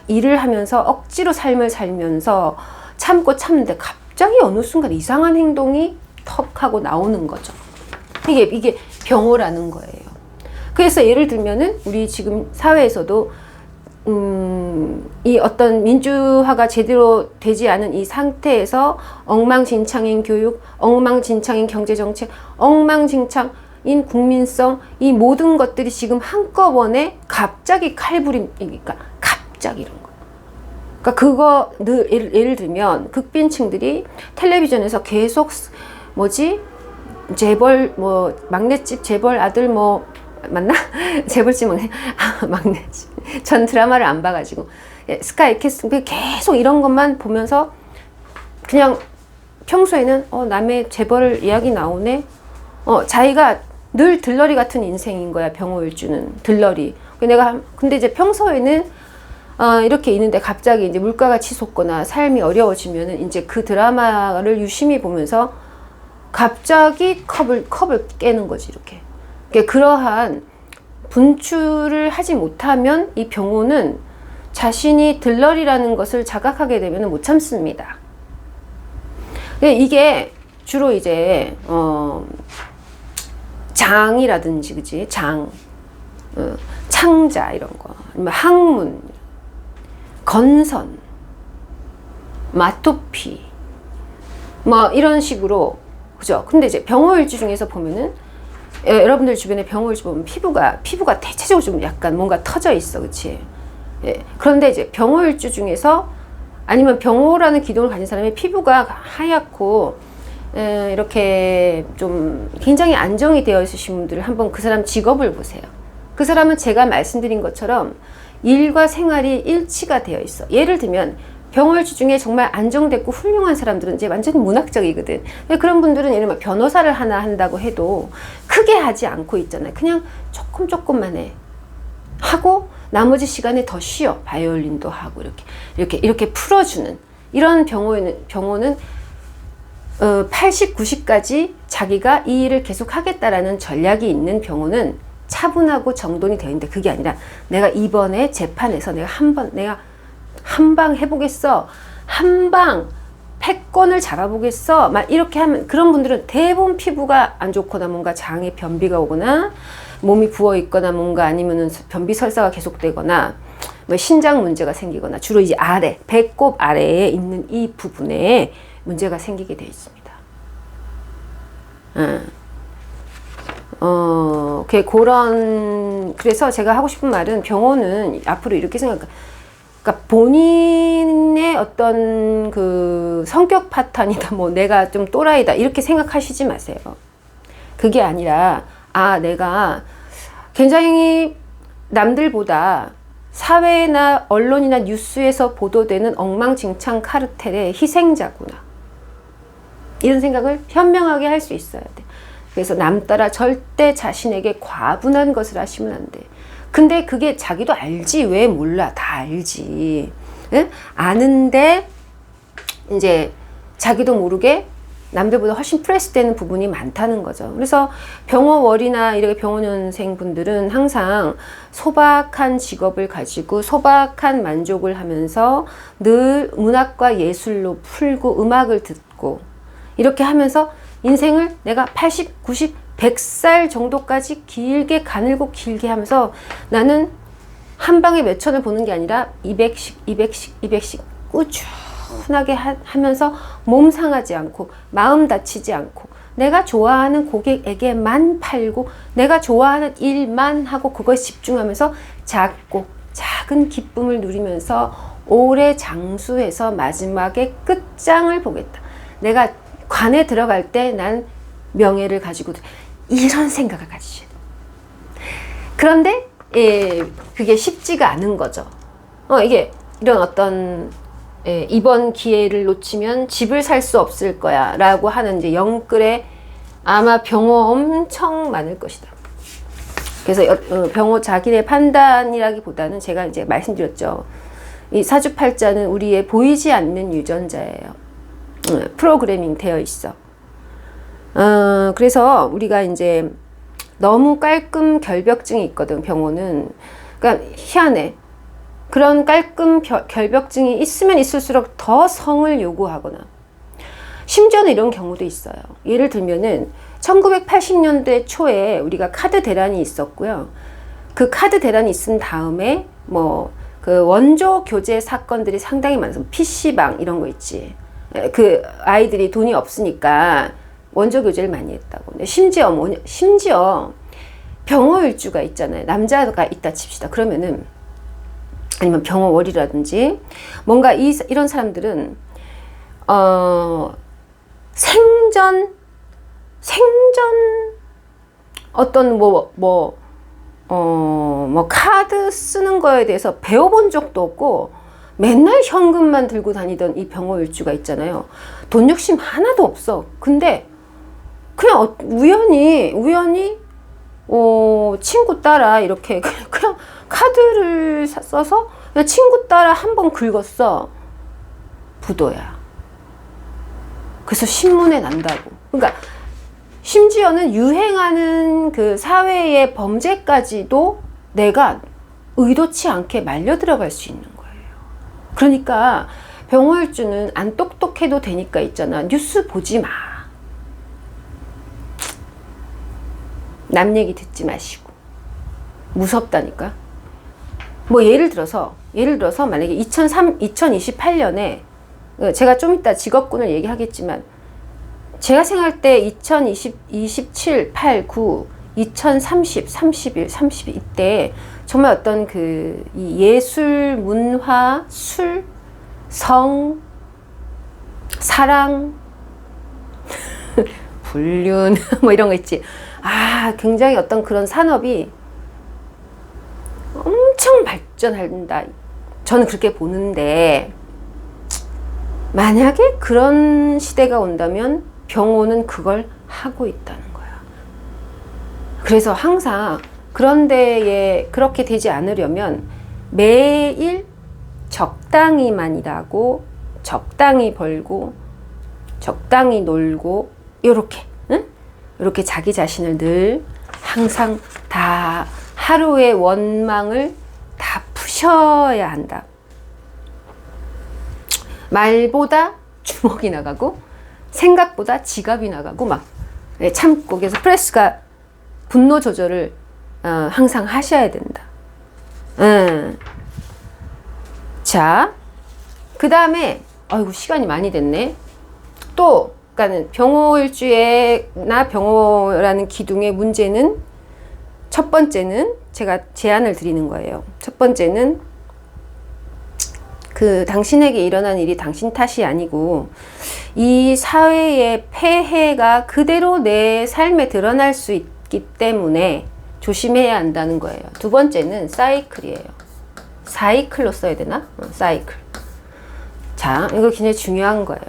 일을 하면서 억지로 삶을 살면서 참는데 갑자기 어느 순간 이상한 행동이 턱 하고 나오는 거죠. 이게 병호라는 거예요. 그래서 예를 들면은 우리 지금 사회에서도 이 어떤 민주화가 제대로 되지 않은 이 상태에서 엉망진창인 교육, 엉망진창인 경제정책, 엉망진창인 국민성, 이 모든 것들이 지금 한꺼번에 갑자기 칼부림이니까 갑자기 이런 거. 그러니까 그거 예를 들면 극빈층들이 텔레비전에서 계속 재벌 막내집 재벌 아들 맞나? 재벌집 막내집. 전 드라마를 안 봐가지고 스카이 캐스팅 계속 이런 것만 보면서 그냥 평소에는 남의 재벌 이야기 나오네. 자기가 늘 들러리 같은 인생인 거야. 병호일주는 들러리. 근데 이제 평소에는 이렇게 있는데 갑자기 이제 물가가 치솟거나 삶이 어려워지면은 이제 그 드라마를 유심히 보면서 갑자기 컵을 깨는 거지, 이렇게. 그러니까 그러한 분출을 하지 못하면 이 병호는 자신이 들러리라는 것을 자각하게 되면 못 참습니다. 이게 주로 이제, 장이라든지, 그지? 창자, 이런 거. 아니면 학문, 건선, 마토피, 이런 식으로, 그죠? 근데 이제 병호일주 중에서 보면은, 여러분들 주변에 병호일주 보면 피부가 대체적으로 좀 약간 뭔가 터져 있어, 그치? 그런데 이제 병호일주 중에서, 아니면 병호라는 기둥을 가진 사람의 피부가 하얗고, 이렇게 좀 굉장히 안정이 되어 있으신 분들을 한번 그 사람 직업을 보세요. 그 사람은 제가 말씀드린 것처럼 일과 생활이 일치가 되어 있어. 예를 들면 병월주 중에 정말 안정됐고 훌륭한 사람들은 이제 완전히 문학적이거든. 그런 분들은 예를 들면 변호사를 하나 한다고 해도 크게 하지 않고 있잖아요. 그냥 조금만 해. 하고 나머지 시간에 더 쉬어. 바이올린도 하고 이렇게 풀어주는 이런 병호는 80, 90까지 자기가 이 일을 계속 하겠다라는 전략이 있는 병호는 차분하고 정돈이 되어 있는데, 그게 아니라 내가 이번에 재판에서 내가 한 방 해보겠어. 한 방 패권을 잡아보겠어. 막 이렇게 하면, 그런 분들은 대부분 피부가 안 좋거나 뭔가 장에 변비가 오거나 몸이 부어 있거나 뭔가 아니면은 변비 설사가 계속되거나 뭐 신장 문제가 생기거나 주로 이제 배꼽 아래에 있는 이 부분에 문제가 생기게 되어 있습니다. 그래서 제가 하고 싶은 말은 병호는 앞으로 이렇게 생각해. 그러니까 본인의 어떤 그 성격 파탄이다, 뭐 내가 좀 또라이다 이렇게 생각하시지 마세요. 그게 아니라 내가 굉장히 남들보다 사회나 언론이나 뉴스에서 보도되는 엉망진창 카르텔의 희생자구나, 이런 생각을 현명하게 할 수 있어야 돼. 그래서 남 따라 절대 자신에게 과분한 것을 하시면 안 돼. 근데 그게 자기도 알지, 왜 몰라? 다 알지. 응? 아는데 이제 자기도 모르게 남들보다 훨씬 프레스되는 부분이 많다는 거죠. 그래서 병어월이나 이렇게 병원년생 분들은 항상 소박한 직업을 가지고 소박한 만족을 하면서 늘 문학과 예술로 풀고 음악을 듣고 이렇게 하면서 인생을 내가 80, 90, 100살 정도까지 길게 가늘고 길게 하면서 나는 한 방에 몇 천을 보는 게 아니라 200씩 200씩 200씩 꾸준하게 하면서 몸 상하지 않고 마음 다치지 않고 내가 좋아하는 고객에게만 팔고 내가 좋아하는 일만 하고 그거에 집중하면서 작고 작은 기쁨을 누리면서 오래 장수해서 마지막에 끝장을 보겠다. 내가 관에 들어갈 때 난 명예를 가지고 이런 생각을 가지셔야 돼요. 그런데 그게 쉽지가 않은 거죠. 이게 이런 어떤 이번 기회를 놓치면 집을 살 수 없을 거야 라고 하는 이제 영끌에 아마 병호 엄청 많을 것이다. 그래서 병호 자기의 판단이라기보다는 제가 이제 말씀드렸죠. 이 사주팔자는 우리의 보이지 않는 유전자예요. 프로그래밍 되어 있어. 그래서 우리가 이제 너무 깔끔 결벽증이 있거든, 병호는. 그러니까 희한해. 그런 깔끔 결벽증이 있으면 있을수록 더 성을 요구하거나, 심지어는 이런 경우도 있어요. 예를 들면은 1980년대 초에 우리가 카드 대란이 있었고요. 그 카드 대란이 있은 다음에 뭐 그 원조 교재 사건들이 상당히 많아서 PC방 이런 거 있지. 그 아이들이 돈이 없으니까 원조 교재를 많이 했다고. 근데 심지어 병호일주가 있잖아요. 남자가 있다 칩시다. 그러면은 아니면 병호월이라든지 뭔가 이런 사람들은 생전 어떤 카드 쓰는 거에 대해서 배워본 적도 없고 맨날 현금만 들고 다니던 이 병호일주가 있잖아요. 돈 욕심 하나도 없어. 근데 그냥 우연히 친구 따라 이렇게 그냥 카드를 써서 그냥 친구 따라 한번 긁었어. 부도야. 그래서 신문에 난다고. 그러니까 심지어는 유행하는 그 사회의 범죄까지도 내가 의도치 않게 말려 들어갈 수 있는 거예요. 그러니까 병호일주는 안 똑똑해도 되니까 있잖아. 뉴스 보지 마. 남 얘기 듣지 마시고. 무섭다니까. 뭐 예를 들어서 만약에 2028년에 제가 좀 이따 직업군을 얘기하겠지만 제가 생각할 때 2027, 8, 9, 2030, 31, 32 이때 정말 어떤 이 예술, 문화, 술, 성, 사랑, 불륜 뭐 이런 거 있지. 굉장히 어떤 그런 산업이 엄청 발전한다. 저는 그렇게 보는데 만약에 그런 시대가 온다면 병호는 그걸 하고 있다는 거야. 그래서 항상 그런 데에 그렇게 되지 않으려면 매일 적당히만 일하고 적당히 벌고 적당히 놀고 이렇게 자기 자신을 늘 항상 다 하루의 원망을 다 푸셔야 한다. 말보다 주먹이 나가고 생각보다 지갑이 나가고 막 참고. 그래서 프레스가 분노 조절을 항상 하셔야 된다. 자, 그 다음에 아이고 시간이 많이 됐네. 또 그러니까 병호일주나 병호라는 기둥의 문제는 첫 번째는 제가 제안을 드리는 거예요. 첫 번째는 그 당신에게 일어난 일이 당신 탓이 아니고 이 사회의 폐해가 그대로 내 삶에 드러날 수 있기 때문에 조심해야 한다는 거예요. 두 번째는 사이클이에요. 사이클로 써야 되나? 사이클. 자, 이거 굉장히 중요한 거예요.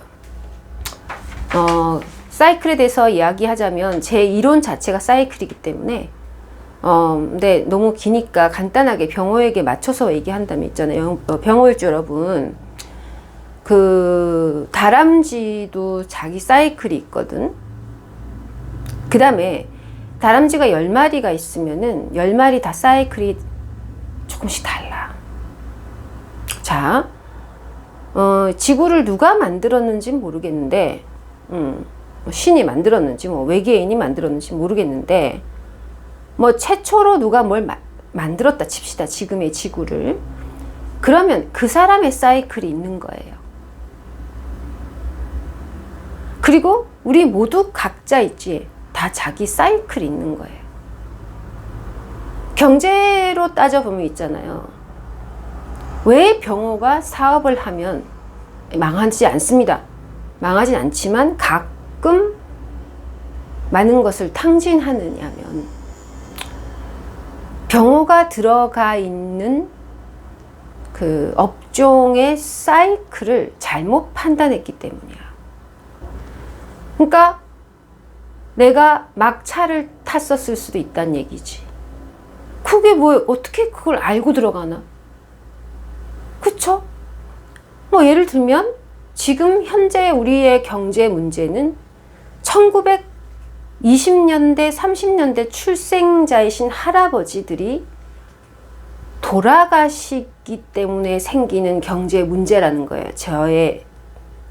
사이클에 대해서 이야기하자면 제 이론 자체가 사이클이기 때문에 근데 너무 기니까 간단하게 병호에게 맞춰서 얘기한다면 있잖아요. 병호일주 여러분, 그 다람쥐도 자기 사이클이 있거든. 그 다음에 다람쥐가 10마리가 있으면은 10마리 다 사이클이 조금씩 달라. 자, 지구를 누가 만들었는지 모르겠는데, 신이 만들었는지, 외계인이 만들었는지 모르겠는데, 최초로 누가 뭘 만들었다 칩시다. 지금의 지구를. 그러면 그 사람의 사이클이 있는 거예요. 그리고 우리 모두 각자 있지. 다 자기 사이클이 있는 거예요. 경제로 따져보면 있잖아요. 왜 병호가 사업을 하면 망하지 않습니다. 망하진 않지만 가끔 많은 것을 탕진하느냐면 병호가 들어가 있는 그 업종의 사이클을 잘못 판단했기 때문이야. 그러니까 내가 막 차를 탔었을 수도 있다는 얘기지. 그게 어떻게 그걸 알고 들어가나? 그쵸? 예를 들면 지금 현재 우리의 경제 문제는 1920년대, 30년대 출생자이신 할아버지들이 돌아가시기 때문에 생기는 경제 문제라는 거예요. 저의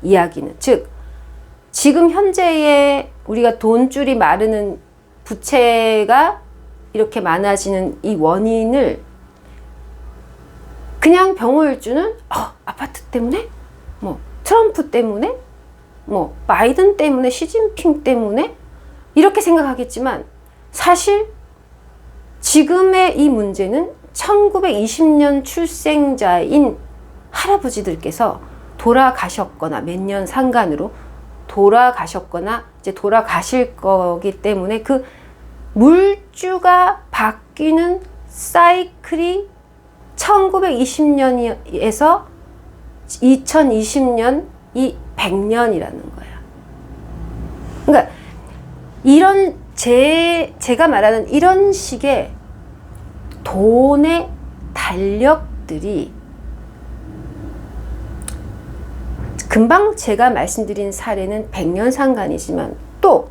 이야기는. 즉, 지금 현재의 우리가 돈줄이 마르는 부채가 이렇게 많아지는 이 원인을 그냥 병호일주는 아파트 때문에? 트럼프 때문에? 바이든 때문에? 시진핑 때문에? 이렇게 생각하겠지만 사실 지금의 이 문제는 1920년 출생자인 할아버지들께서 돌아가셨거나 몇 년 상간으로 돌아가셨거나 이제 돌아가실 거기 때문에 그 물주가 바뀌는 사이클이 1920년에서 2020년 이 100년이라는 거야. 그러니까 이런 제가 말하는 이런 식의 돈의 달력들이 금방 제가 말씀드린 사례는 100년 상간이지만 또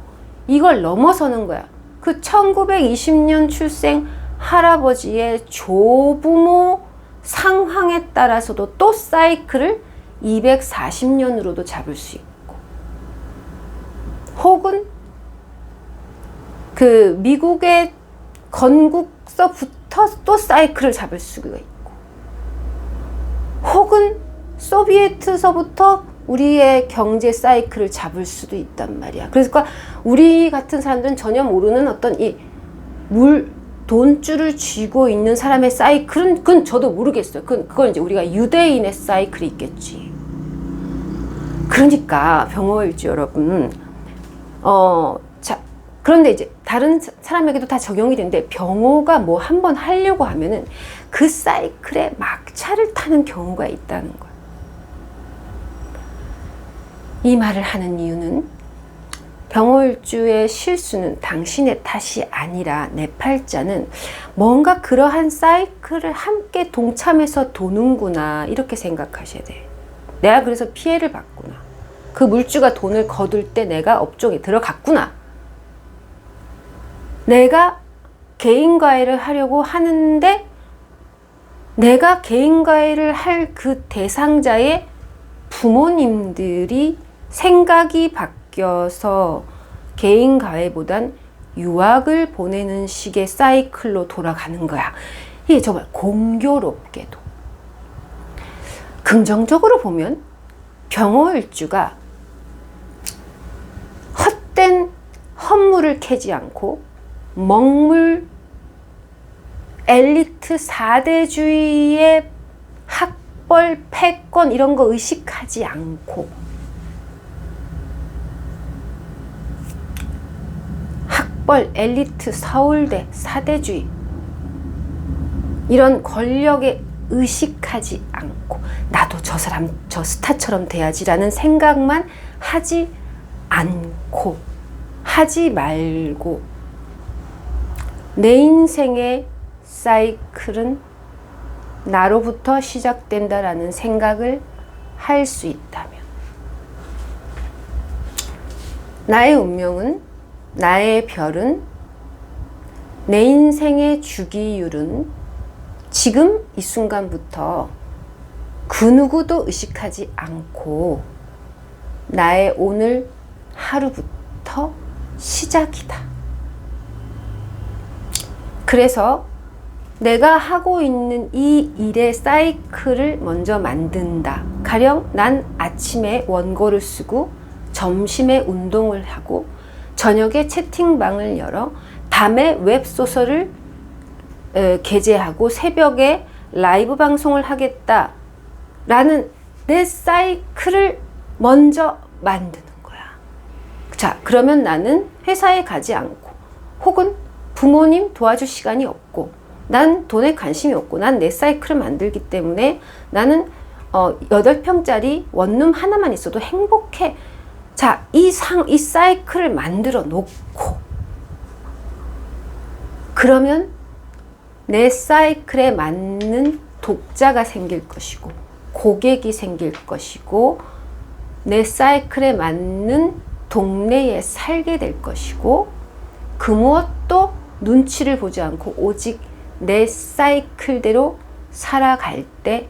이걸 넘어서는 거야. 그 1920년 출생 할아버지의 조부모 상황에 따라서도 또 사이클을 240년으로도 잡을 수 있고, 혹은 그 미국의 건국서부터 또 사이클을 잡을 수가 있고, 혹은 소비에트서부터 우리의 경제 사이클을 잡을 수도 있단 말이야. 그래서 우리 같은 사람들은 전혀 모르는 어떤 이 돈줄을 쥐고 있는 사람의 사이클은 그건 저도 모르겠어요. 그건 이제 우리가 유대인의 사이클이 있겠지. 그러니까 병호일주 여러분, 그런데 이제 다른 사람에게도 다 적용이 되는데 병호가 뭐 한번 하려고 하면은 그 사이클에 막차를 타는 경우가 있다는 거야. 이 말을 하는 이유는 병호일주의 실수는 당신의 탓이 아니라 내 팔자는 뭔가 그러한 사이클을 함께 동참해서 도는구나, 이렇게 생각하셔야 돼. 내가 그래서 피해를 봤구나. 그 물주가 돈을 거둘 때 내가 업종에 들어갔구나. 내가 개인과외를 하려고 하는데 내가 개인과외를 할 그 대상자의 부모님들이 생각이 바뀌어서 개인과외보단 유학을 보내는 식의 사이클로 돌아가는 거야. 이게 정말 공교롭게도. 긍정적으로 보면 병호일주가 헛된 헛물을 캐지 않고 엘리트 4대주의의 학벌, 패권 이런 거 의식하지 않고 학벌, 엘리트, 서울대, 사대주의 이런 권력에 의식하지 않고 나도 저 사람, 저 스타처럼 돼야지라는 생각만 하지 않고 하지 말고 내 인생의 사이클은 나로부터 시작된다라는 생각을 할 수 있다면 나의 운명은 나의 별은 내 인생의 주기율은 지금 이 순간부터 그 누구도 의식하지 않고 나의 오늘 하루부터 시작이다. 그래서 내가 하고 있는 이 일의 사이클을 먼저 만든다. 가령 난 아침에 원고를 쓰고 점심에 운동을 하고 저녁에 채팅방을 열어 밤에 웹소설을 게재하고 새벽에 라이브 방송을 하겠다 라는 내 사이클을 먼저 만드는 거야. 자, 그러면 나는 회사에 가지 않고 혹은 부모님 도와줄 시간이 없고 난 돈에 관심이 없고 난 내 사이클을 만들기 때문에 나는 8평짜리 원룸 하나만 있어도 행복해. 자, 이 사이클을 만들어 놓고 그러면 내 사이클에 맞는 독자가 생길 것이고 고객이 생길 것이고 내 사이클에 맞는 동네에 살게 될 것이고 그 무엇도 눈치를 보지 않고 오직 내 사이클대로 살아갈 때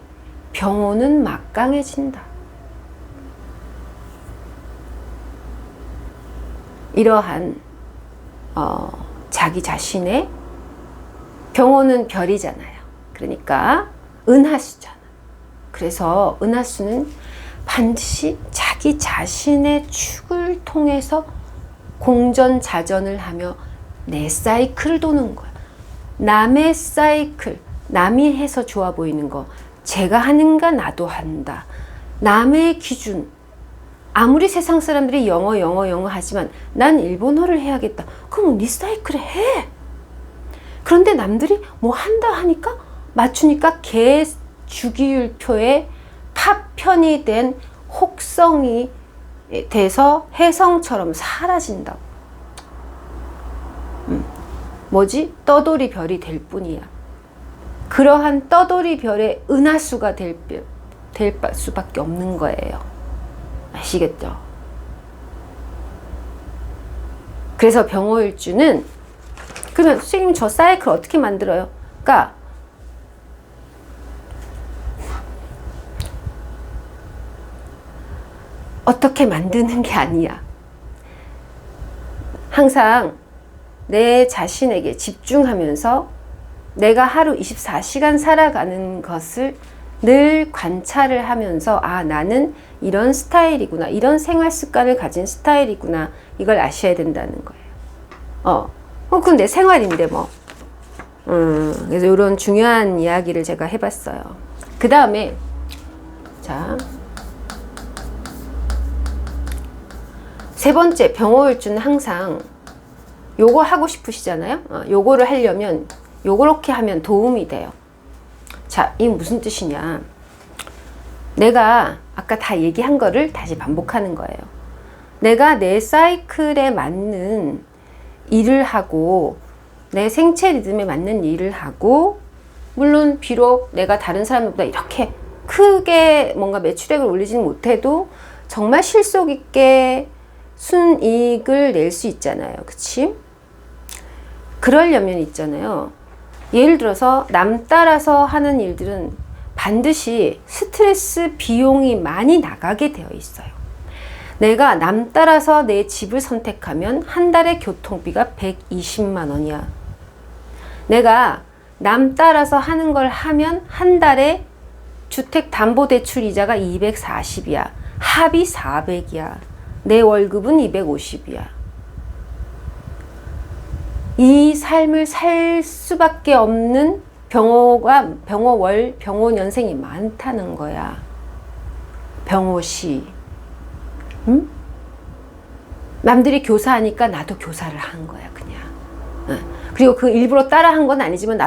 병호는 막강해진다. 이러한 자기 자신의 병호는 별이잖아요. 그러니까 은하수잖아. 그래서 은하수는 반드시 자기 자신의 축을 통해서 공전자전을 하며 내 사이클을 도는 거야. 남의 사이클, 남이 해서 좋아 보이는 거 제가 하는가 나도 한다. 남의 기준, 아무리 세상 사람들이 영어 하지만 난 일본어를 해야겠다. 그럼 네 사이클에 해. 그런데 남들이 뭐 한다 하니까 맞추니까 개 주기율표에 파편이 된 혹성이 돼서 혜성처럼 사라진다고. 뭐지? 떠돌이 별이 될 뿐이야. 그러한 떠돌이 별의 은하수가 될 수밖에 없는 거예요. 아시겠죠? 그래서 병호일주는 그러면 선생님 저 사이클 어떻게 만들어요? 그러니까 어떻게 만드는 게 아니야. 항상 내 자신에게 집중하면서 내가 하루 24시간 살아가는 것을 늘 관찰을 하면서 아, 나는 이런 스타일이구나. 이런 생활 습관을 가진 스타일이구나. 이걸 아셔야 된다는 거예요. 그건 내 생활인데 뭐. 그래서 이런 중요한 이야기를 제가 해봤어요. 그 다음에 자, 세 번째 병호일주는 항상 요거 하고 싶으시잖아요. 요거를 하려면 요렇게 하면 도움이 돼요. 자, 이게 무슨 뜻이냐. 내가 아까 다 얘기한 거를 다시 반복하는 거예요. 내가 내 사이클에 맞는 일을 하고 내 생체 리듬에 맞는 일을 하고 물론 비록 내가 다른 사람들보다 이렇게 크게 뭔가 매출액을 올리지는 못해도 정말 실속 있게 순이익을 낼 수 있잖아요. 그치? 그러려면 있잖아요. 예를 들어서 남 따라서 하는 일들은 반드시 스트레스 비용이 많이 나가게 되어 있어요. 내가 남 따라서 내 집을 선택하면 한 달에 교통비가 120만 원이야. 내가 남 따라서 하는 걸 하면 한 달에 주택담보대출 이자가 240이야. 합이 400이야. 내 월급은 250이야. 이 삶을 살 수밖에 없는 병호월, 병호년생이 많다는 거야. 병호시. 응? 남들이 교사하니까 나도 교사를 한 거야, 그냥. 응. 그리고 그 일부러 따라 한 건 아니지만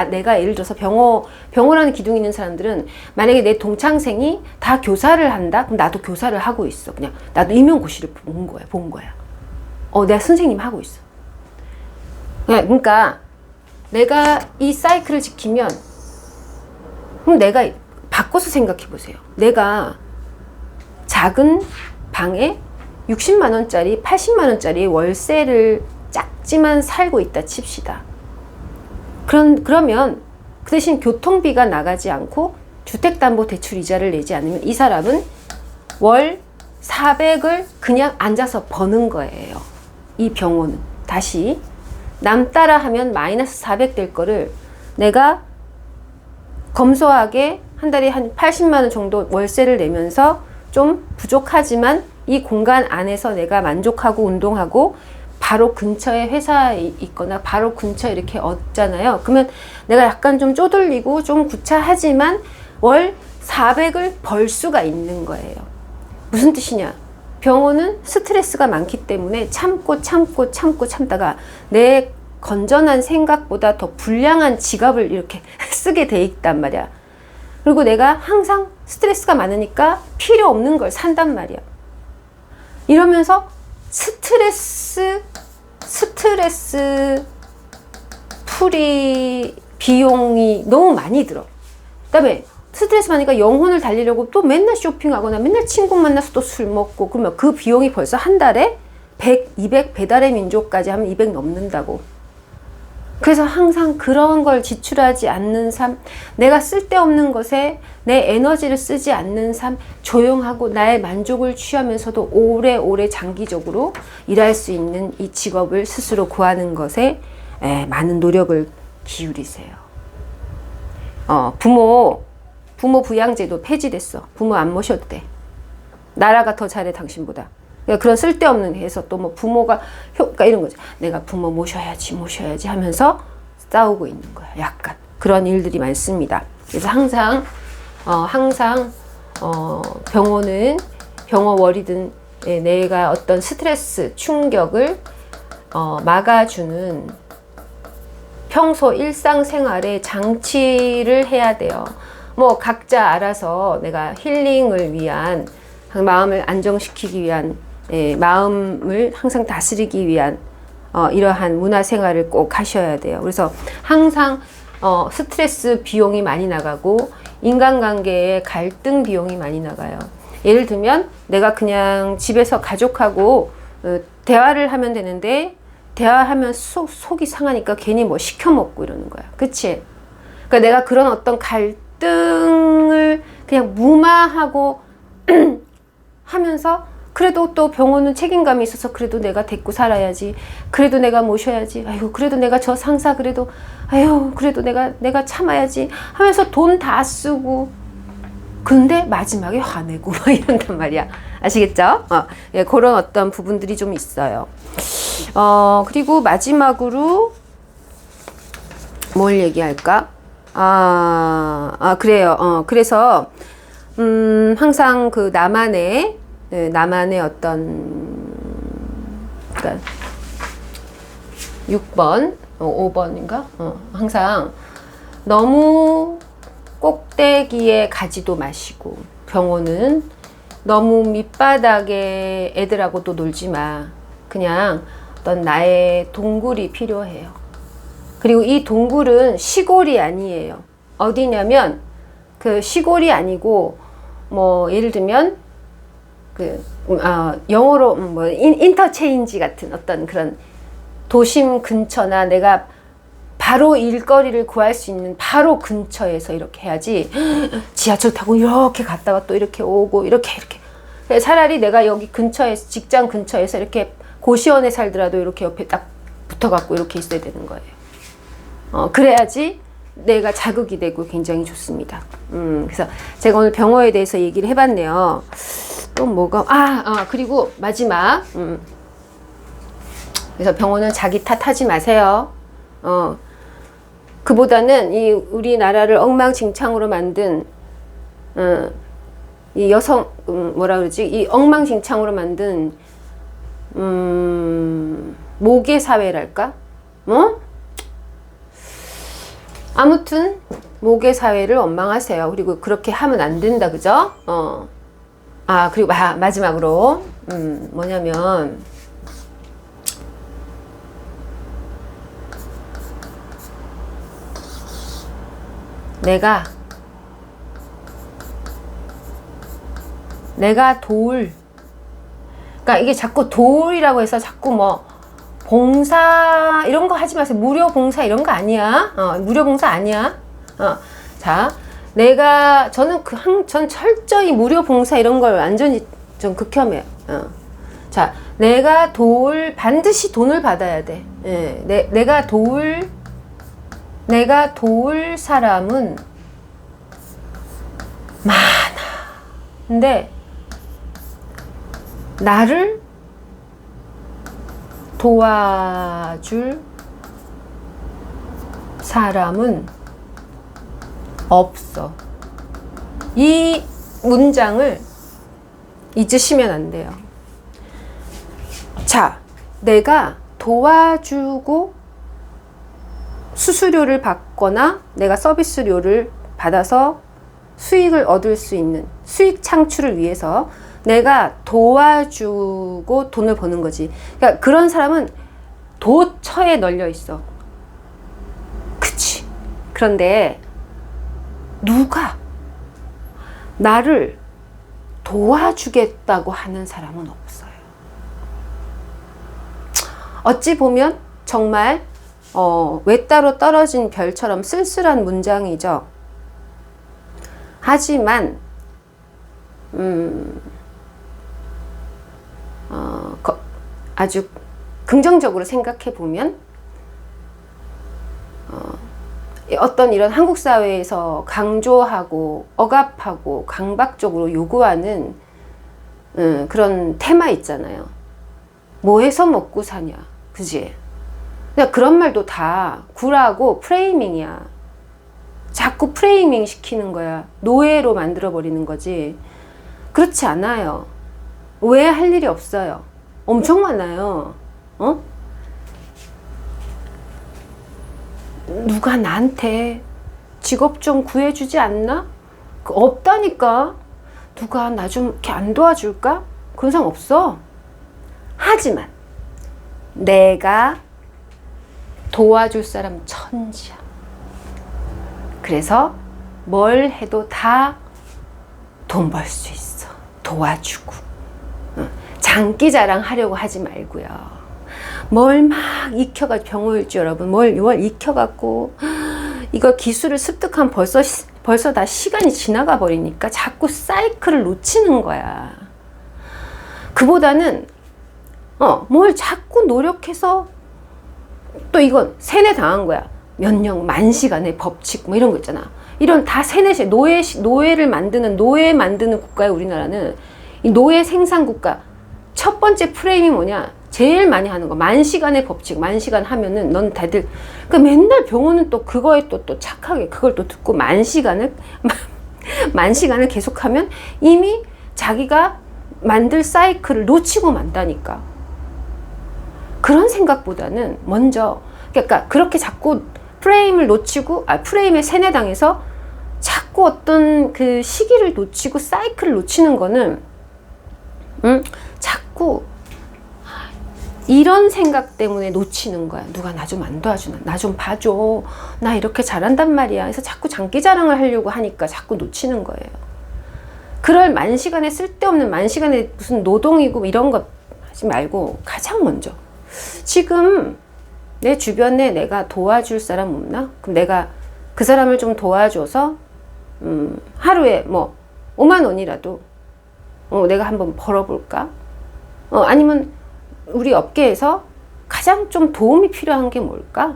내가 예를 들어서 병호라는 기둥이 있는 사람들은 만약에 내 동창생이 다 교사를 한다? 그럼 나도 교사를 하고 있어. 그냥 나도 임용고시를 본 거야. 내가 선생님 하고 있어. 그러니까 내가 이 사이클을 지키면 그럼 내가 바꿔서 생각해 보세요. 내가 작은 방에 60만 원짜리, 80만 원짜리 월세를 작지만 살고 있다 칩시다. 그러면 그 대신 교통비가 나가지 않고 주택담보대출 이자를 내지 않으면 이 사람은 월 400을 그냥 앉아서 버는 거예요. 이 병호는. 다시 남 따라 하면 마이너스 400 될 거를 내가 검소하게 한 달에 한 80만 원 정도 월세를 내면서 좀 부족하지만 이 공간 안에서 내가 만족하고 운동하고 바로 근처에 회사에 있거나 바로 근처에 이렇게 얻잖아요. 그러면 내가 약간 좀 쪼들리고 좀 구차하지만 월 400을 벌 수가 있는 거예요. 무슨 뜻이냐? 병호는 스트레스가 많기 때문에 참다가 내 건전한 생각보다 더 불량한 지갑을 이렇게 쓰게 돼 있단 말이야. 그리고 내가 항상 스트레스가 많으니까 필요 없는 걸 산단 말이야. 이러면서 스트레스 풀이 비용이 너무 많이 들어. 그다음에 스트레스 받으니까 영혼을 달리려고 또 맨날 쇼핑하거나 맨날 친구 만나서 또 술 먹고 그러면 그 비용이 벌써 한 달에 100, 200 배달의 민족까지 하면 200 넘는다고. 그래서 항상 그런 걸 지출하지 않는 삶, 내가 쓸데없는 것에 내 에너지를 쓰지 않는 삶, 조용하고 나의 만족을 취하면서도 오래오래 장기적으로 일할 수 있는 이 직업을 스스로 구하는 것에 많은 노력을 기울이세요. 부모 부양제도 폐지됐어. 부모 안 모셔도 돼. 나라가 더 잘해 당신보다. 그러니까 그런 쓸데없는 해서 또 뭐 부모가 효과 이런 거지. 내가 부모 모셔야지 하면서 싸우고 있는 거야. 약간 그런 일들이 많습니다. 그래서 항상 병호는 병호월이든 내가 어떤 스트레스 충격을 막아주는 평소 일상생활에 장치를 해야 돼요. 뭐 각자 알아서 내가 힐링을 위한 마음을 안정시키기 위한 마음을 항상 다스리기 위한 이러한 문화생활을 꼭 하셔야 돼요. 그래서 항상 스트레스 비용이 많이 나가고 인간관계에 갈등 비용이 많이 나가요. 예를 들면 내가 그냥 집에서 가족하고 대화를 하면 되는데 대화하면 속이 상하니까 괜히 뭐 시켜 먹고 이러는 거야. 그치? 그러니까 내가 그런 어떤 갈등을 그냥 무마하고 하면서 그래도 또 병원은 책임감이 있어서 그래도 내가 데리고 살아야지. 그래도 내가 모셔야지. 아유, 그래도 내가 저 상사 그래도 그래도 내가 참아야지 하면서 돈 다 쓰고 근데 마지막에 화내고 막 이런단 말이야. 아시겠죠? 그런 어떤 부분들이 좀 있어요. 그리고 마지막으로 뭘 얘기할까? 그래요. 그래서 항상 그 나만의 어떤 그러니까 6번, 5번인가? 항상 너무 꼭대기에 가지도 마시고 병호는 너무 밑바닥에 애들하고도 놀지 마. 그냥 어떤 나의 동굴이 필요해요. 그리고 이 동굴은 시골이 아니에요. 어디냐면 그 시골이 아니고 뭐 예를 들면 그 영어로 뭐 인터체인지 같은 어떤 그런 도심 근처나 내가 바로 일거리를 구할 수 있는 바로 근처에서 이렇게 해야지 지하철 타고 이렇게 갔다가 또 이렇게 오고 이렇게 차라리 내가 여기 근처에 직장 근처에서 이렇게 고시원에 살더라도 이렇게 옆에 딱 붙어갖고 이렇게 있어야 되는 거예요. 그래야지 내가 자극이 되고 굉장히 좋습니다. 그래서 제가 오늘 병호에 대해서 얘기를 해봤네요. 또 뭐가 그리고 마지막 그래서 병호는 자기 탓하지 마세요. 그보다는 이 우리나라를 엉망진창으로 만든 이 여성 뭐라 그러지? 이 엉망진창으로 만든 모계 사회랄까? 아무튼 모계 사회를 원망하세요. 그리고 그렇게 하면 안 된다, 그죠? 그리고 마지막으로 뭐냐면 내가 도울, 그러니까 이게 자꾸 도울이라고 해서 자꾸 뭐 봉사 이런 거 하지 마세요. 무료 봉사 이런 거 아니야. 무료 봉사 아니야. 자, 전 철저히 무료 봉사 이런 걸 완전히 좀 극혐해요. 자, 내가 반드시 돈을 받아야 돼. 예, 내가 도울 사람은 많아. 근데 나를 도와줄 사람은 없어. 이 문장을 잊으시면 안 돼요. 자, 내가 도와주고 수수료를 받거나 내가 서비스료를 받아서 수익을 얻을 수 있는 수익 창출을 위해서 내가 도와주고 돈을 버는 거지. 그러니까 그런 사람은 도처에 널려 있어. 그치? 그런데 누가 나를 도와주겠다고 하는 사람은 없어요. 어찌 보면 정말 외따로 떨어진 별처럼 쓸쓸한 문장이죠. 하지만 아주 긍정적으로 생각해 보면 어떤 이런 한국 사회에서 강조하고 억압하고 강박적으로 요구하는 그런 테마 있잖아요. 뭐 해서 먹고 사냐, 그지? 그냥 그런 말도 다 구라고 프레이밍이야. 자꾸 프레이밍 시키는 거야. 노예로 만들어 버리는 거지. 그렇지 않아요. 왜 할 일이 없어요? 엄청 많아요. 누가 나한테 직업 좀 구해주지 않나? 없다니까. 누가 나 좀 이렇게 안 도와줄까? 그런 사람 없어. 하지만 내가 도와줄 사람 천지야. 그래서 뭘 해도 다 돈 벌 수 있어. 도와주고. 장기 자랑 하려고 하지 말고요. 뭘 막 익혀가지고 병호일주 여러분, 뭘 익혀갖고 이거 기술을 습득하면 벌써 다 시간이 지나가 버리니까 자꾸 사이클을 놓치는 거야. 그보다는 뭘 자꾸 노력해서 또 이건 세뇌 당한 거야. 몇 년, 만 시간의 법칙 뭐 이런 거 있잖아. 이런 다 세뇌시 노예를 만드는 국가에 우리나라는 이 노예 생산 국가. 첫 번째 프레임이 뭐냐? 제일 많이 하는 거. 만 시간의 법칙. 만 시간 하면은 넌 다들 그 맨날 병원은 또 그거에 또 착하게 그걸 또 듣고 만 시간을 계속하면 이미 자기가 만들 사이클을 놓치고 만다니까. 그런 생각보다는 먼저 그러니까 그렇게 자꾸 프레임을 놓치고 프레임에 세뇌당해서 자꾸 어떤 그 시기를 놓치고 사이클을 놓치는 거는 자꾸 이런 생각 때문에 놓치는 거야. 누가 나 좀 안 도와주나? 나 좀 봐줘. 나 이렇게 잘한단 말이야. 그래서 자꾸 장기 자랑을 하려고 하니까 자꾸 놓치는 거예요. 그럴 만 시간에 쓸데없는 만 시간에 무슨 노동이고 이런 거 하지 말고 가장 먼저 지금 내 주변에 내가 도와줄 사람 없나? 그럼 내가 그 사람을 좀 도와줘서 하루에 뭐 5만 원이라도 내가 한번 벌어볼까? 아니면 우리 업계에서 가장 좀 도움이 필요한 게 뭘까?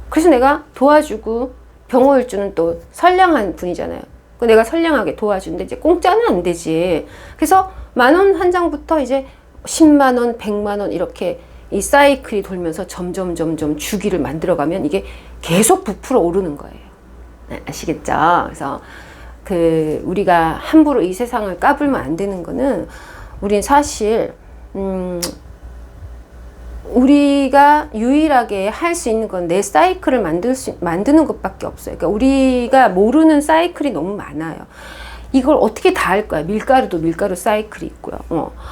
그래서 내가 도와주고 병호일주는 또 선량한 분이잖아요. 내가 선량하게 도와주는데 이제 공짜는 안 되지. 그래서 10,000원 한 장부터 이제 10만 원, 100만 원 이렇게 이 사이클이 돌면서 점점 주기를 만들어가면 이게 계속 부풀어 오르는 거예요. 네, 아시겠죠? 그래서 우리가 함부로 이 세상을 까불면 안 되는 거는, 우린 사실 우리가 유일하게 할 수 있는 건 내 사이클을 만드는 것밖에 없어요. 그러니까 우리가 모르는 사이클이 너무 많아요. 이걸 어떻게 다 할 거야? 밀가루도 밀가루 사이클이 있고요.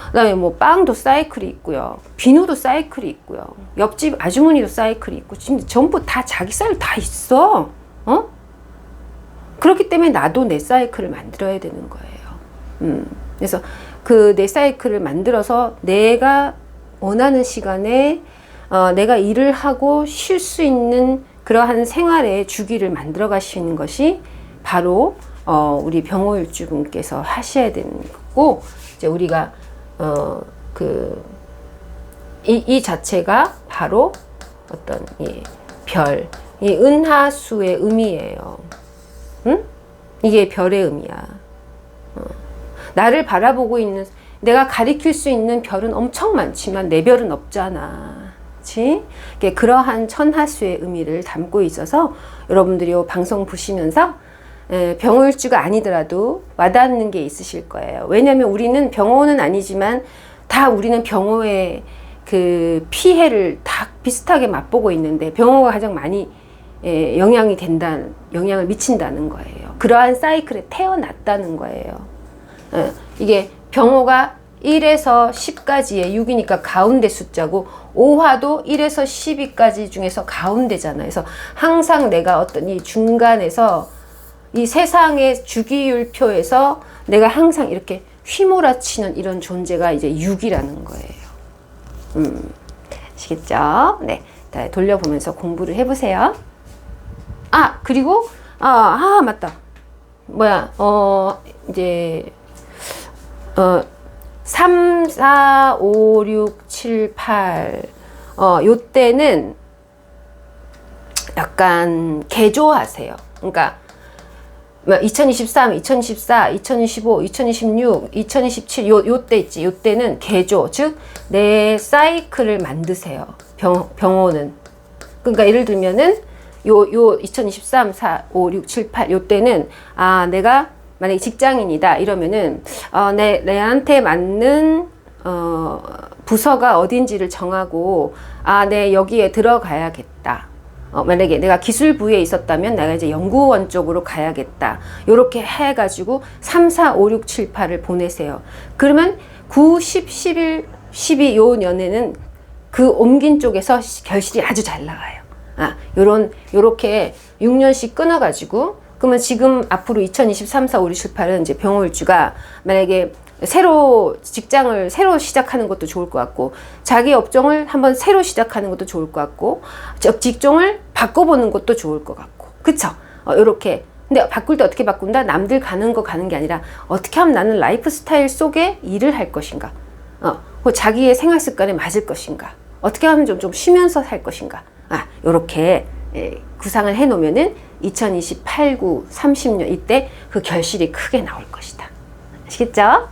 그다음에 뭐 빵도 사이클이 있고요. 비누도 사이클이 있고요. 옆집 아주머니도 사이클이 있고, 지금 전부 다 자기 사이클 다 있어. 그렇기 때문에 나도 내 사이클을 만들어야 되는 거예요. 그래서 내 사이클을 만들어서 내가 원하는 시간에 내가 일을 하고 쉴 수 있는 그러한 생활의 주기를 만들어 가시는 것이 바로 우리 병호일주 분께서 하셔야 되는 거고, 이제 우리가 이 자체가 바로 어떤 이 은하수의 의미예요. 응? 이게 별의 의미야. 나를 바라보고 있는, 내가 가리킬 수 있는 별은 엄청 많지만 내 별은 없잖아. 그치? 그러한 천하수의 의미를 담고 있어서 여러분들이 이 방송 보시면서 병호일주가 아니더라도 와닿는 게 있으실 거예요. 왜냐하면 우리는 병호는 아니지만 다 우리는 병호의 그 피해를 다 비슷하게 맛보고 있는데, 병호가 가장 많이 영향을 미친다는 거예요. 그러한 사이클에 태어났다는 거예요. 이게 병호가 1에서 10까지의 6이니까 가운데 숫자고, 오화도 1에서 12까지 중에서 가운데잖아요. 그래서 항상 내가 어떤 이 중간에서 이 세상의 주기율표에서 내가 항상 이렇게 휘몰아치는 이런 존재가 이제 6이라는 거예요. 아시겠죠? 네. 돌려보면서 공부를 해보세요. 그리고, 맞다. 이제, 3, 4, 5, 6, 7, 8. 요때는 약간 개조하세요. 그러니까, 2023, 2024, 2025, 2026, 2027, 요때 있지. 요때는 개조. 즉, 내 사이클을 만드세요. 병호는. 그러니까 예를 들면은, 2023, 4, 5, 6, 7, 8, 요때는, 내가 만약에 직장인이다. 이러면은, 내한테 맞는, 부서가 어딘지를 정하고, 내 여기에 들어가야겠다. 만약에 내가 기술부에 있었다면 내가 이제 연구원 쪽으로 가야겠다. 요렇게 해가지고 3, 4, 5, 6, 7, 8을 보내세요. 그러면 9, 10, 11, 12 요 년에는 그 옮긴 쪽에서 결실이 아주 잘 나와요. 요렇게 6년씩 끊어가지고, 그러면 지금 앞으로 2023, 4, 5, 6, 7, 8은 이제 병호일주가 만약에 직장을 새로 시작하는 것도 좋을 것 같고, 자기 업종을 한번 새로 시작하는 것도 좋을 것 같고, 직종을 바꿔보는 것도 좋을 것 같고, 그쵸? 요렇게. 근데 바꿀 때 어떻게 바꾼다? 남들 가는 게 아니라, 어떻게 하면 나는 라이프 스타일 속에 일을 할 것인가? 자기의 생활 습관에 맞을 것인가? 어떻게 하면 좀 쉬면서 살 것인가? 요렇게 구상을 해 놓으면은 2028, 9, 30년 이때 그 결실이 크게 나올 것이다. 아시겠죠?